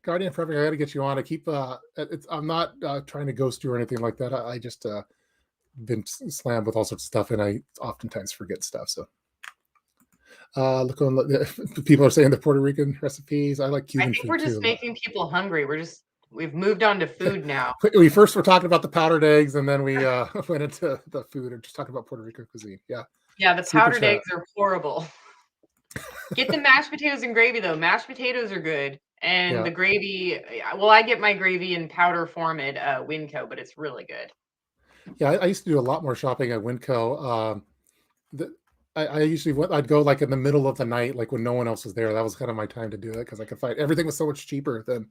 B: Guardian Prepping. I got to get you on. I keep. I'm not trying to ghost you or anything like that. I just been slammed with all sorts of stuff, and I oftentimes forget stuff. So, look on people are saying the Puerto Rican recipes. I like Cuban food too.
A: I think we're just making people hungry. We've moved on to food now.
B: We first were talking about the powdered eggs, and then we went into the food and just talking about Puerto Rican cuisine. Yeah.
A: Yeah, the powdered eggs are horrible. Get the mashed potatoes and gravy though. Mashed potatoes are good, and the gravy. Well, I get my gravy in powder form at Winco, but it's really good.
B: Yeah, I used to do a lot more shopping at Winco. I usually I'd go like in the middle of the night, like when no one else was there. That was kind of my time to do it because I could find everything was so much cheaper than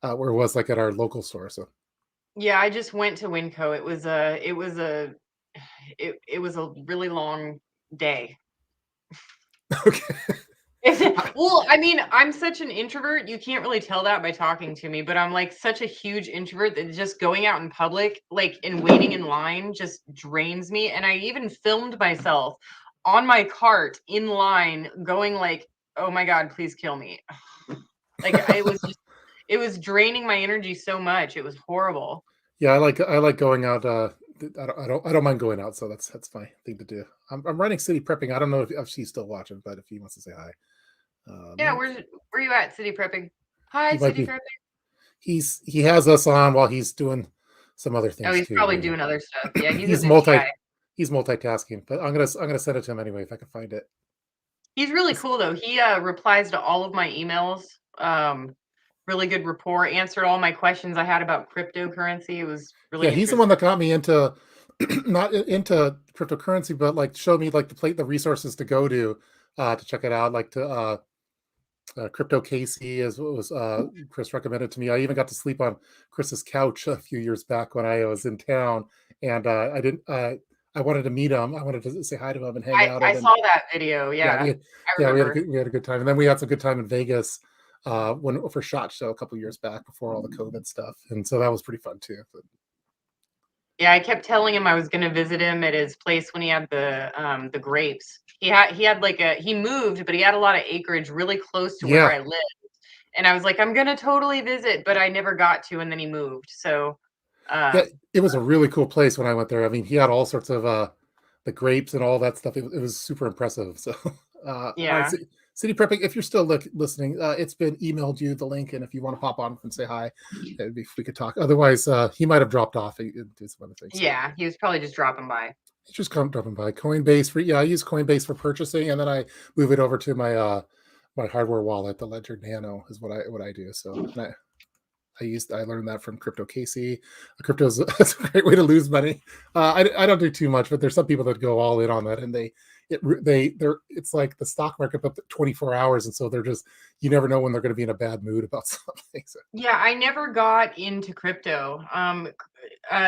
B: where it was like at our local store. So
A: yeah, I just went to Winco. It was a really long day.
B: Okay.
A: Well, I mean, I'm such an introvert. You can't really tell that by talking to me, but I'm like such a huge introvert that just going out in public, like and waiting in line, just drains me. And I even filmed myself on my cart in line, going like, "Oh my God, please kill me!" Like it was draining my energy so much. It was horrible.
B: Yeah, I like going out. I don't mind going out, so that's my thing to do. I'm running City Prepping. I don't know if she's still watching, but if he wants to say hi.
A: Yeah, where you at, City Prepping? Hi, City Prepping.
B: He has us on while he's doing some other things.
A: Oh, he's
B: too,
A: probably doing other stuff. Yeah,
B: he's multitasking, but I'm gonna send it to him anyway if I can find it.
A: He's really cool though. He replies to all of my emails. Really good rapport. Answered all my questions I had about cryptocurrency. It was really
B: he's the one that got me into not into cryptocurrency, but like showed me like the resources to go to check it out, like to Crypto Casey as was Chris recommended to me. I even got to sleep on Chris's couch a few years back when I was in town, and I wanted to meet him. I wanted to say hi to him and hang out.
A: I saw that video. Yeah,
B: we had a good time, and then we had some good time in Vegas for SHOT Show a couple years back before all the COVID stuff, and so that was pretty fun too. But,
A: yeah, I kept telling him I was going to visit him at his place when he had the grapes. He had like he moved, but he had a lot of acreage really close to where I lived. And I was like, I'm going to totally visit, but I never got to. And then he moved. So
B: it was a really cool place when I went there. I mean, he had all sorts of the grapes and all that stuff. It was super impressive. So
A: yeah.
B: City Prepping, if you're still listening, it's been emailed you the link, and if you want to hop on and say hi, we could talk. Otherwise, he might have dropped off and do some other things.
A: Yeah, he was probably just dropping by.
B: He's just dropping by. Coinbase I use Coinbase for purchasing, and then I move it over to my my hardware wallet. The Ledger Nano is what I do. So I learned that from Crypto Casey. Crypto is a great way to lose money. I don't do too much, but there's some people that go all in on that, and it's like the stock market up 24 hours, and so you never know when they're going to be in a bad mood about something. So.
A: Yeah, I never got into crypto.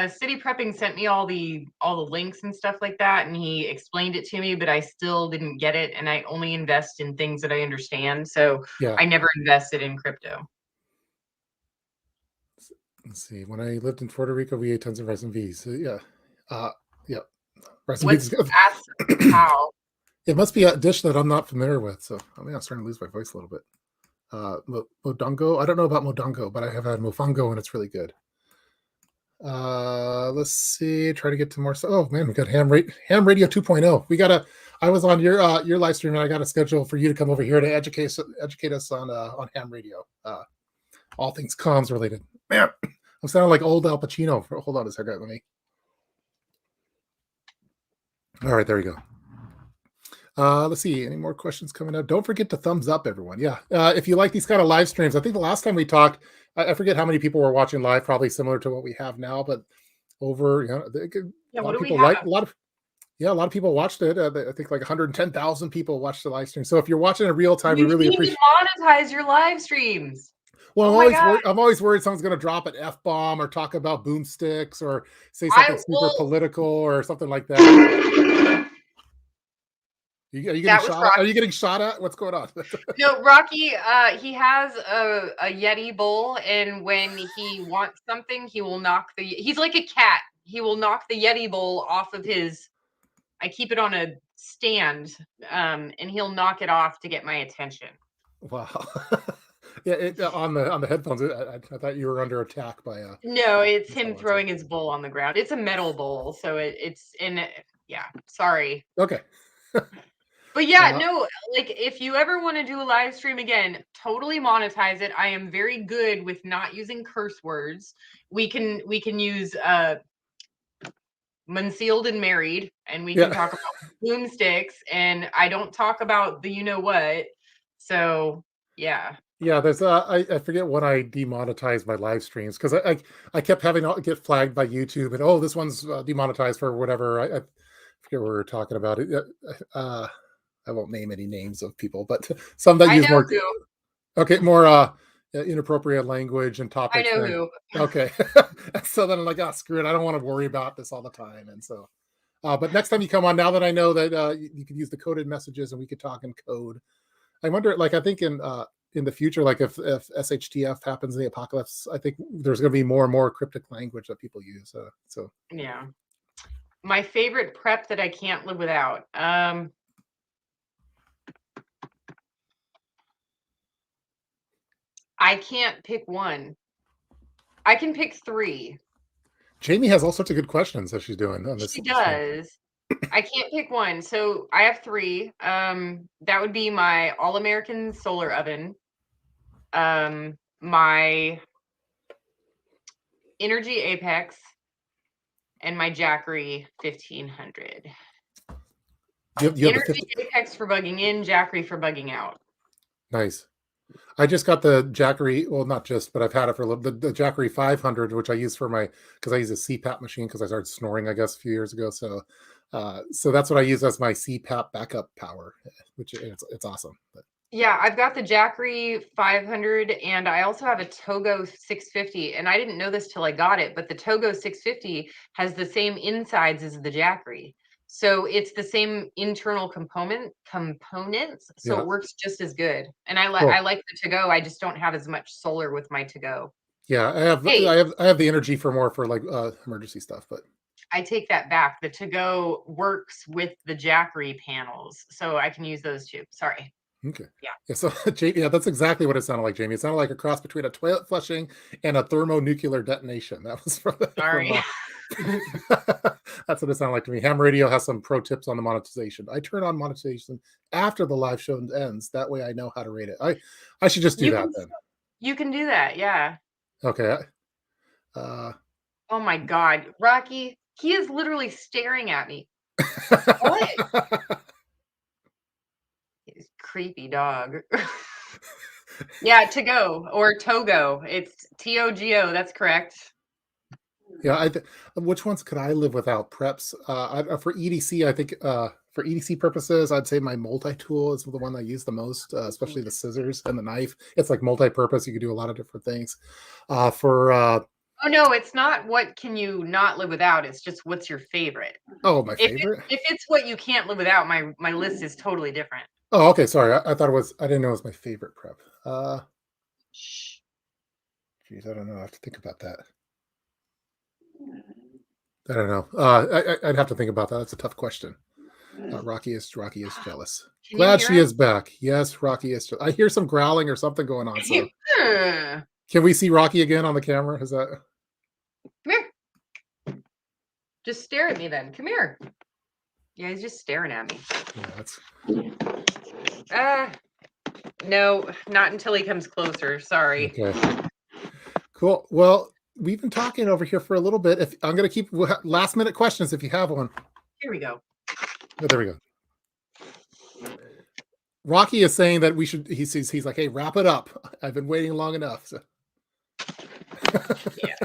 A: City Prepping sent me all the links and stuff like that, and he explained it to me, but I still didn't get it, and I only invest in things that I understand. So I never invested in crypto.
B: Let's see. When I lived in Puerto Rico, we ate tons of rice and beans. So, yeah.
A: Rice and beans. How?
B: It must be a dish that I'm not familiar with. So I mean, I'm starting to lose my voice a little bit. Modongo. I don't know about modongo, but I have had mofongo and it's really good. Let's see. Try to get to more. Oh man, we got ham radio 2.0. We gotta. I was on your live stream and I got a schedule for you to come over here to educate us on ham radio. All things comms related. Man, I'm sounding like old Al Pacino. Hold on a second. Let me. All right, there we go. Let's see. Any more questions coming up? Don't forget to thumbs up, everyone. Yeah. If you like these kind of live streams, I think the last time we talked, I forget how many people were watching live, probably similar to what we have now, but over, a lot of people a lot of people watched it. I think like 110,000 people watched the live stream. So if you're watching in real time, we really appreciate.
A: Monetize your live streams.
B: Well, I'm always worried someone's going to drop an F-bomb or talk about boomsticks or say something super political or something like that. Are you getting shot at? Are you getting shot at? What's going on?
A: No, Rocky, he has a Yeti bowl, and when he wants something, he will knock he's like a cat. He will knock the Yeti bowl off of I keep it on a stand, and he'll knock it off to get my attention.
B: Wow. Yeah, on the headphones, I thought you were under attack by
A: No, it's him throwing his bowl on the ground. It's a metal bowl, so it's yeah, sorry.
B: Okay.
A: But yeah, no, like if you ever want to do a live stream again, totally monetize it. I am very good with not using curse words. We can use Unsealed and Married, and we can talk about boomsticks, and I don't talk about the what. So yeah.
B: Yeah, there's I forget when I demonetized my live streams because I kept having to get flagged by YouTube and this one's demonetized for whatever. I forget what we were talking about. I won't name any names of people, but some that use more inappropriate language and topics.
A: I know who.
B: Okay. So then I'm like, screw it. I don't want to worry about this all the time. And so, but next time you come on, now that I know that you can use the coded messages and we could talk in code, I wonder, like, I think in the future, like if SHTF happens in the apocalypse, I think there's going to be more and more cryptic language that people use. So
A: yeah. My favorite prep that I can't live without. I can't pick one. I can pick three.
B: Jamie has all sorts of good questions that she's doing on this.
A: She does. I can't pick one. So I have three. That would be my All-American Solar Oven, my Energy Apex, and my Jackery 1500. Energy Apex for bugging in, Jackery for bugging out.
B: Nice. I just got the Jackery, well, not just, but I've had it for a little. The Jackery 500, which I use for because I use a CPAP machine because I started snoring, I guess, a few years ago. So that's what I use as my CPAP backup power, which it's awesome. But.
A: Yeah, I've got the Jackery 500, and I also have a Togo 650. And I didn't know this till I got it, but the Togo 650 has the same insides as the Jackery. So it's the same internal components, so it works just as good. And I like the To-Go. I just don't have as much solar with my To-Go.
B: Yeah, I have the energy for more for like emergency stuff, but
A: I take that back. The To-Go works with the Jackery panels, so I can use those too. Sorry.
B: Okay. Yeah. So Jamie, that's exactly what it sounded like, Jamie. It sounded like a cross between a toilet flushing and a thermonuclear detonation. That was
A: sorry.
B: That's what it sounded like to me. Ham Radio has some pro tips on the monetization. I turn on monetization after the live show ends. That way I know how to rate it. I should just do that then.
A: You can do that, yeah.
B: Okay.
A: Oh my God, Rocky, he is literally staring at me. What? Creepy dog. Yeah, To-Go or Togo. It's Togo. That's correct.
B: Yeah, which ones could I live without? Preps for EDC. I think for EDC purposes, I'd say my multi-tool is the one I use the most, especially the scissors and the knife. It's like multi-purpose. You can do a lot of different things.
A: Oh no, it's not what can you not live without. It's just what's your favorite.
B: Oh, my favorite.
A: If it's what you can't live without, my list is totally different.
B: Oh, okay. Sorry, I thought it was. I didn't know it was my favorite prep. Geez, I don't know. I have to think about that. I don't know. I'd have to think about that. That's a tough question. Rocky is jealous.
A: Can you
B: Glad
A: hear
B: she
A: him?
B: is back. Yes, Rocky is. I hear some growling or something going on. So
A: Come
B: can we see Rocky again on the camera? Is that?
A: here. Just stare at me then. Come here. Yeah, he's just staring at me.
B: Yeah, that's
A: No, not until he comes closer. Sorry.
B: okay. Cool. Well, we've been talking over here for a little bit. If I'm going to keep last minute questions, if you have one.
A: Here we go.
B: Oh, there we go. Rocky is saying that we should. He's like, hey, wrap it up. I've been waiting long enough. So.
A: Yeah.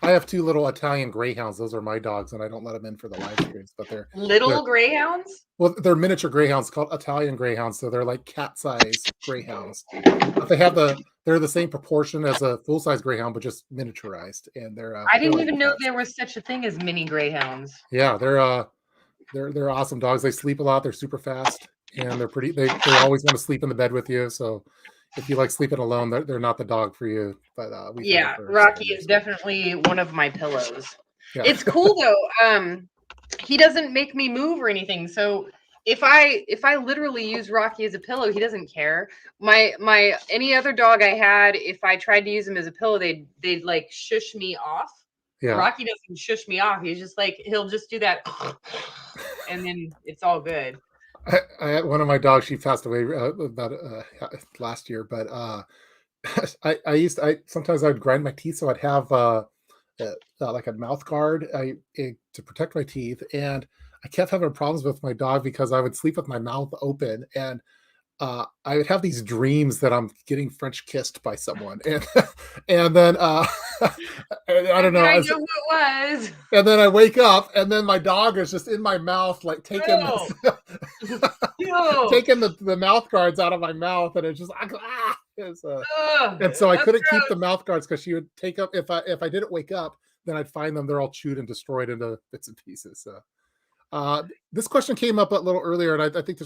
B: I have 2 little Italian greyhounds. Those are my dogs, and I don't let them in for the live streams. But they're
A: Little greyhounds?
B: well, they're miniature greyhounds called Italian greyhounds. So they're like cat-sized greyhounds. But they're the same proportion as a full-size greyhound, but just miniaturized. And
A: I didn't
B: like
A: even know
B: cats.
A: there was such a thing as mini greyhounds.
B: Yeah, they're awesome dogs. They sleep a lot. They're super fast, and they're pretty. They always want to sleep in the bed with you. So if you like sleeping alone, they're not the dog for you. But we've had it for
A: Rocky
B: several
A: is
B: years.
A: definitely one of my pillows.
B: Yeah.
A: It's cool though. He doesn't make me move or anything. So if I literally use Rocky as a pillow, he doesn't care. My any other dog I had, if I tried to use him as a pillow, they'd like shush me off.
B: Yeah.
A: Rocky doesn't shush me off. He's just like, he'll just do that and then it's all good.
B: I had one of my dogs. She passed away about last year, but I sometimes I would grind my teeth, so I'd have like a mouth guard to protect my teeth, and I kept having problems with my dog because I would sleep with my mouth open, and I would have these dreams that I'm getting French kissed by someone, and and then I don't know.
A: I know who it was.
B: And then I wake up, and then my dog is just in my mouth, like taking taking the mouth guards out of my mouth, and it's just like and so I couldn't keep the mouth guards because she would take up if I didn't wake up, then I'd find them, they're all chewed and destroyed into bits and pieces. So this question came up a little earlier, and I think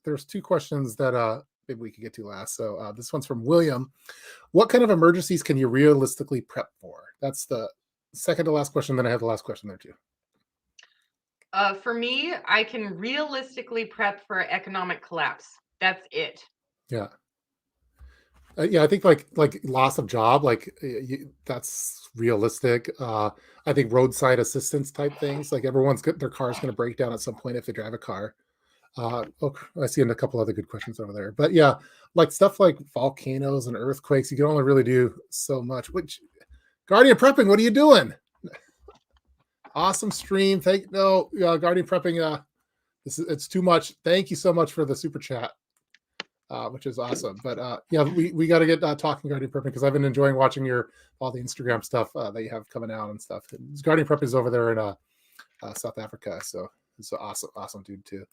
B: there's 2 questions that maybe we could get to last. So this one's from William. What kind of emergencies can you realistically prep for? That's the second to last question. Then I have the last question there too.
A: For me, I can realistically prep for economic collapse. That's it.
B: Yeah. Yeah, I think like loss of job, that's realistic. I think roadside assistance type things, like their car's going to break down at some point if they drive a car. I see a couple other good questions over there, but yeah, like stuff like volcanoes and earthquakes, you can only really do so much. Which Guardian Prepping, what are you doing? Awesome stream. Guardian Prepping. It's too much. Thank you so much for the super chat. Which is awesome. But yeah, we got to get talking Guardian Prepping because I've been enjoying watching all the Instagram stuff that you have coming out and stuff. And Guardian Prepping is over there in South Africa, so it's an awesome dude too.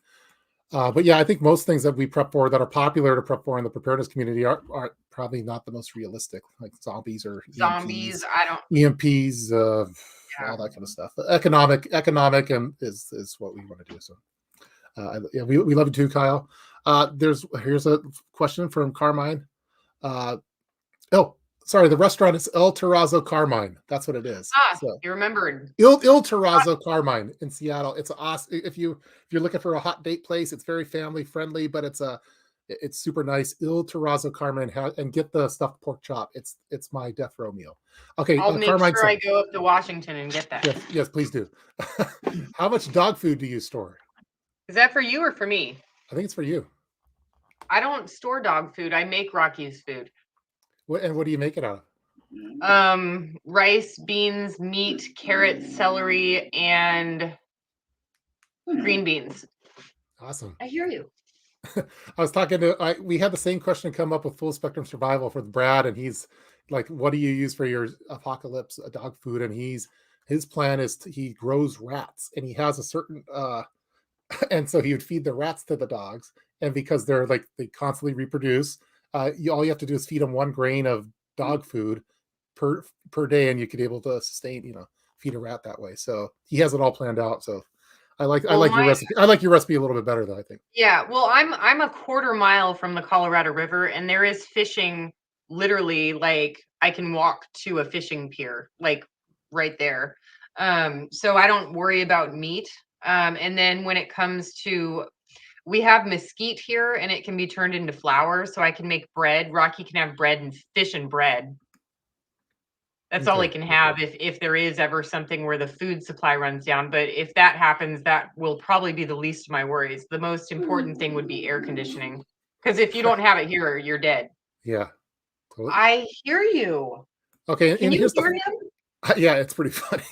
B: But yeah, I think most things that we prep for that are popular to prep for in the preparedness community are probably not the most realistic, like zombies or
A: EMPs.
B: EMPs, all that kind of stuff. Economic and is what we want to do. So yeah, we love you too, Kyle. Here's a question from Carmine. The restaurant is El Terrazzo Carmine. That's what it is.
A: You remembered.
B: Il Terrazzo Carmine in Seattle. It's awesome. If you're looking for a hot date place, it's very family friendly, but it's super nice. Il Terrazzo Carmine, and get the stuffed pork chop. It's my death row meal. Okay,
A: I'll make sure I go up to Washington and get that.
B: Yes, please do. How much dog food do you store?
A: Is that for you or for me?
B: I think it's for you.
A: I don't store dog food. I make Rocky's food.
B: What do you make it out of?
A: Rice, beans, meat, carrots, celery, and green beans.
B: Awesome.
A: I hear you.
B: I was we had the same question come up with Full Spectrum Survival for Brad, and he's like, what do you use for your apocalypse dog food? And his plan is he grows rats, and he has a certain and so he would feed the rats to the dogs, and because they constantly reproduce, all you have to do is feed them 1 grain of dog food per day, and you could able to sustain, feed a rat that way. So he has it all planned out. So I like your recipe. I like your recipe a little bit better, though, I think.
A: Yeah, well, I'm a quarter mile from the Colorado River, and there is fishing literally, like I can walk to a fishing pier, like right there. So I don't worry about meat. And then when it comes to, we have mesquite here, and it can be turned into flour, so I can make bread. Rocky can have bread and fish and bread. That's all he
B: Okay.
A: can have if there is ever something where the food supply runs down. But if that happens, that will probably be the least of my worries. The most important thing would be air conditioning, because if you don't have it here, you're dead.
B: Yeah. Totally.
A: I hear you.
B: Okay.
A: Can
B: And
A: you
B: here's
A: hear
B: the
A: him?
B: yeah, it's pretty funny.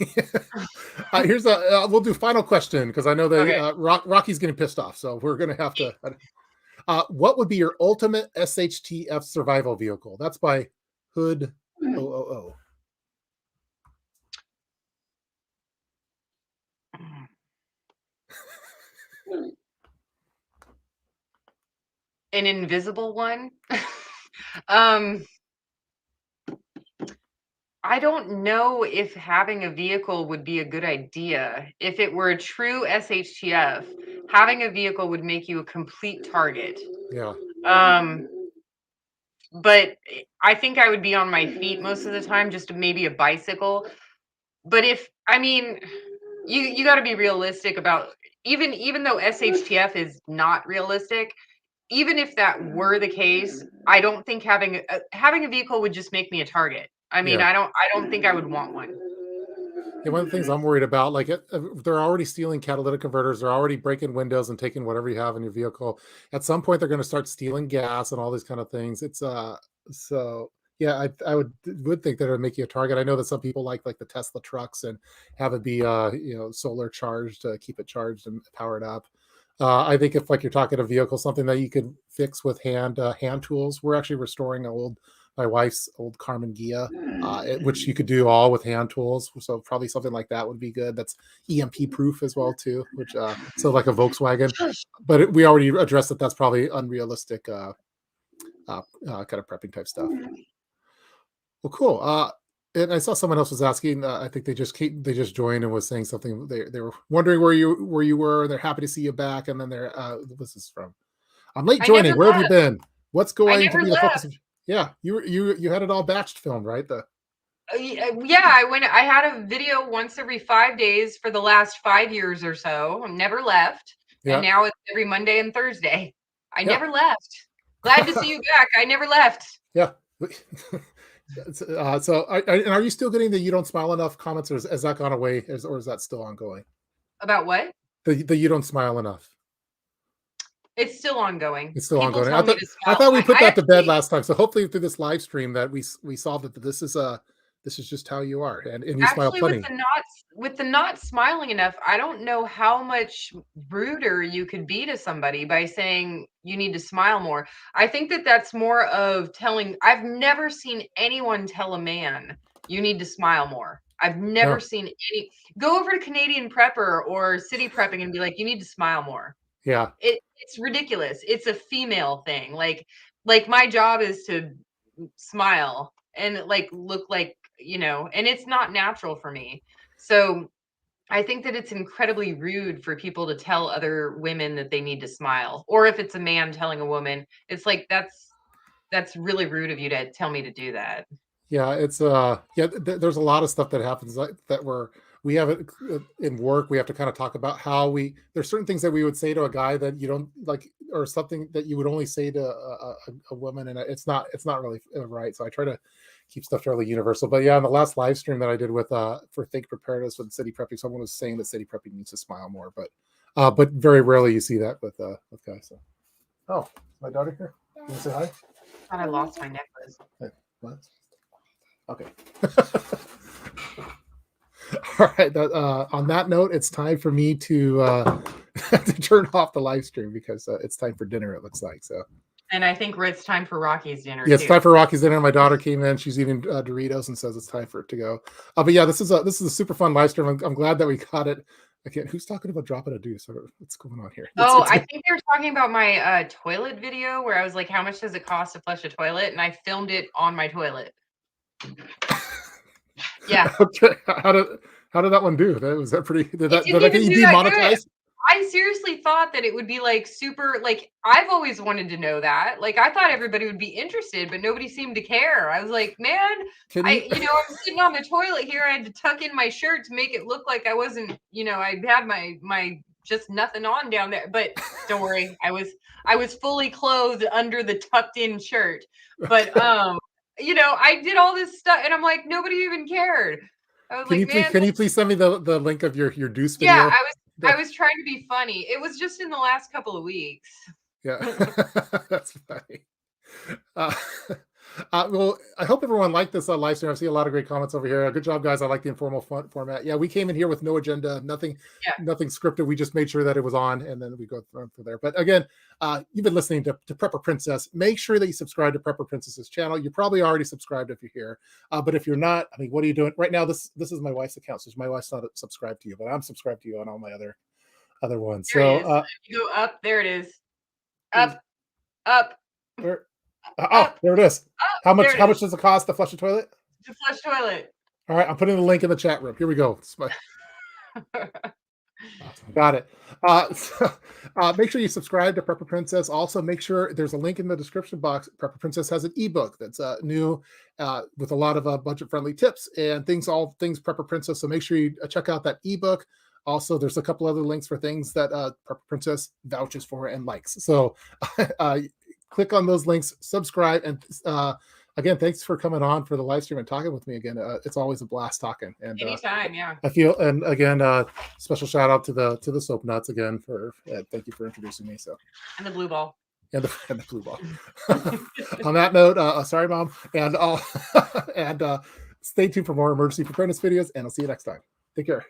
B: Here's a we'll do final question because I know they
A: Okay.
B: Rocky's getting pissed off, so we're gonna have to. What would be your ultimate SHTF survival vehicle? That's by Hood 000.
A: An invisible one? um, I don't know if having a vehicle would be a good idea. If it were a true SHTF, having a vehicle would make you a complete target.
B: Yeah.
A: Um, but I think I would be on my feet most of the time, just maybe a bicycle. But if, I mean, you got to be realistic about, even though SHTF is not realistic, even if that were the case, I don't think having a vehicle would just make me a target. I mean,
B: Yeah.
A: I don't think I would want one.
B: Yeah, one of the things I'm worried about, like they're already stealing catalytic converters, they're already breaking windows and taking whatever you have in your vehicle. At some point, they're going to start stealing gas and all these kind of things. It's so yeah, I would think that it would make you a target. I know that some people like the Tesla trucks and have it be solar charged to keep it charged and powered up. I think if like you're talking a vehicle, something that you could fix with hand tools. We're actually restoring my wife's old Carmen Ghia, which you could do all with hand tools. So probably something like that would be good. That's EMP proof as well too. Which so like a Volkswagen, but we already addressed that. That's probably unrealistic kind of prepping type stuff. Well, cool. And I saw someone else was asking. I think they just joined and was saying something. They were wondering where you were. And they're happy to see you back. And then this is from. I'm late
A: I never
B: joining. Where have you
A: left.
B: been? What's
A: I
B: going to
A: never
B: be the focus
A: left.
B: of? Yeah, you had it all batched filmed, right?
A: Yeah, I had a video once every 5 days for the last 5 years or so. I never left, and
B: Yeah,
A: now it's every Monday and Thursday. I
B: yeah,
A: never left. Glad to see you back. I never left.
B: yeah. So, are you still getting the "you don't smile enough" comments, or has that gone away, or is that still ongoing?
A: About what?
B: The "you don't smile enough."
A: It's still ongoing.
B: It's still
A: People
B: ongoing.
A: tell me to
B: I
A: smile.
B: thought we put
A: I
B: that to bed
A: actually,
B: last time. So hopefully through this live stream that we solved it. That this is just how you are, and you smile
A: actually,
B: plenty.
A: with the not smiling enough, I don't know how much ruder you could be to somebody by saying you need to smile more. I think that that's more of telling. I've never seen anyone tell a man you need to smile more. I've never
B: No,
A: seen any. Go over to Canadian Prepper or City Prepping and be like, you need to smile more.
B: yeah,
A: It's ridiculous. It's a female thing. Like my job is to smile and like look like, and it's not natural for me. So I think that it's incredibly rude for people to tell other women that they need to smile. Or if it's a man telling a woman, it's like that's really rude of you to tell me to do that.
B: yeah. It's there's a lot of stuff that happens like that where we have it in work. We have to kind of talk about how there's certain things that we would say to a guy that you don't like, or something that you would only say to a woman, and it's not really right. So I try to keep stuff fairly universal. But yeah, on the last live stream that I did with for Think Preparedness with City Prepping, someone was saying that City Prepping needs to smile more, but very rarely you see that with guys. So, oh, my daughter here. You want to say hi?
A: Thought I lost my necklace.
B: Hey, what? Okay. All right. On that note, it's time for me to to turn off the live stream because it's time for dinner. It looks like so.
A: And I think it's time for Rocky's dinner
B: Yeah, it's
A: too.
B: time for Rocky's dinner. My daughter came in; she's eating Doritos and says it's time for it to go. But yeah, this is a super fun live stream. I'm glad that we got it. Again, who's talking about dropping a deuce? What's going on here?
A: Oh, I think they were talking about my toilet video where I was like, how much does it cost to flush a toilet? And I filmed it on my toilet. Yeah.
B: Okay. How did that one do? Was that pretty? Did that get you demonetized?
A: I seriously thought that it would be like super, like I've always wanted to know that. Like I thought everybody would be interested, but nobody seemed to care. I was like, man,
B: Can you?
A: I'm sitting on the toilet here. I had to tuck in my shirt to make it look like I wasn't, I had my just nothing on down there. But don't worry, I was fully clothed under the tucked in shirt. But I did all this stuff, and I'm like, nobody even cared. I was like, man,
B: Can you please send me the link of your deuce
A: yeah,
B: video?
A: I was trying to be funny. It was just in the last couple of weeks.
B: Yeah, that's funny. Uh, well, I hope everyone liked this live stream. I see a lot of great comments over here. Good job, guys. I like the informal format. Yeah, we came in here with no agenda, nothing scripted. We just made sure that it was on, and then we go through there. But again, you've been listening to Prepper Princess. Make sure that you subscribe to Prepper Princess's channel. You're probably already subscribed if you're here. But if you're not, I mean, what are you doing right now? This is my wife's account, so my wife's not subscribed to you, but I'm subscribed to you on all my other ones.
A: There it
B: So
A: is. If you go up, there it is. Up, up.
B: There it is. How much does it cost to flush a toilet?
A: To flush toilet.
B: All right, I'm putting the link in the chat room. Here we go. Got it. Make sure you subscribe to Prepper Princess. Also, make sure there's a link in the description box. Prepper Princess has an ebook that's new with a lot of budget-friendly tips and all things Prepper Princess. So make sure you check out that ebook. Also, there's a couple other links for things that Prepper Princess vouches for and likes. So click on those links, subscribe, and again, thanks for coming on for the live stream and talking with me again. It's always a blast talking. And
A: anytime, yeah.
B: I feel, and again, special shout out to the soap nuts again for thank you for introducing me. So
A: and the blue ball.
B: And the blue ball. On that note, sorry, Mom, and and stay tuned for more emergency preparedness videos, and I'll see you next time. Take care.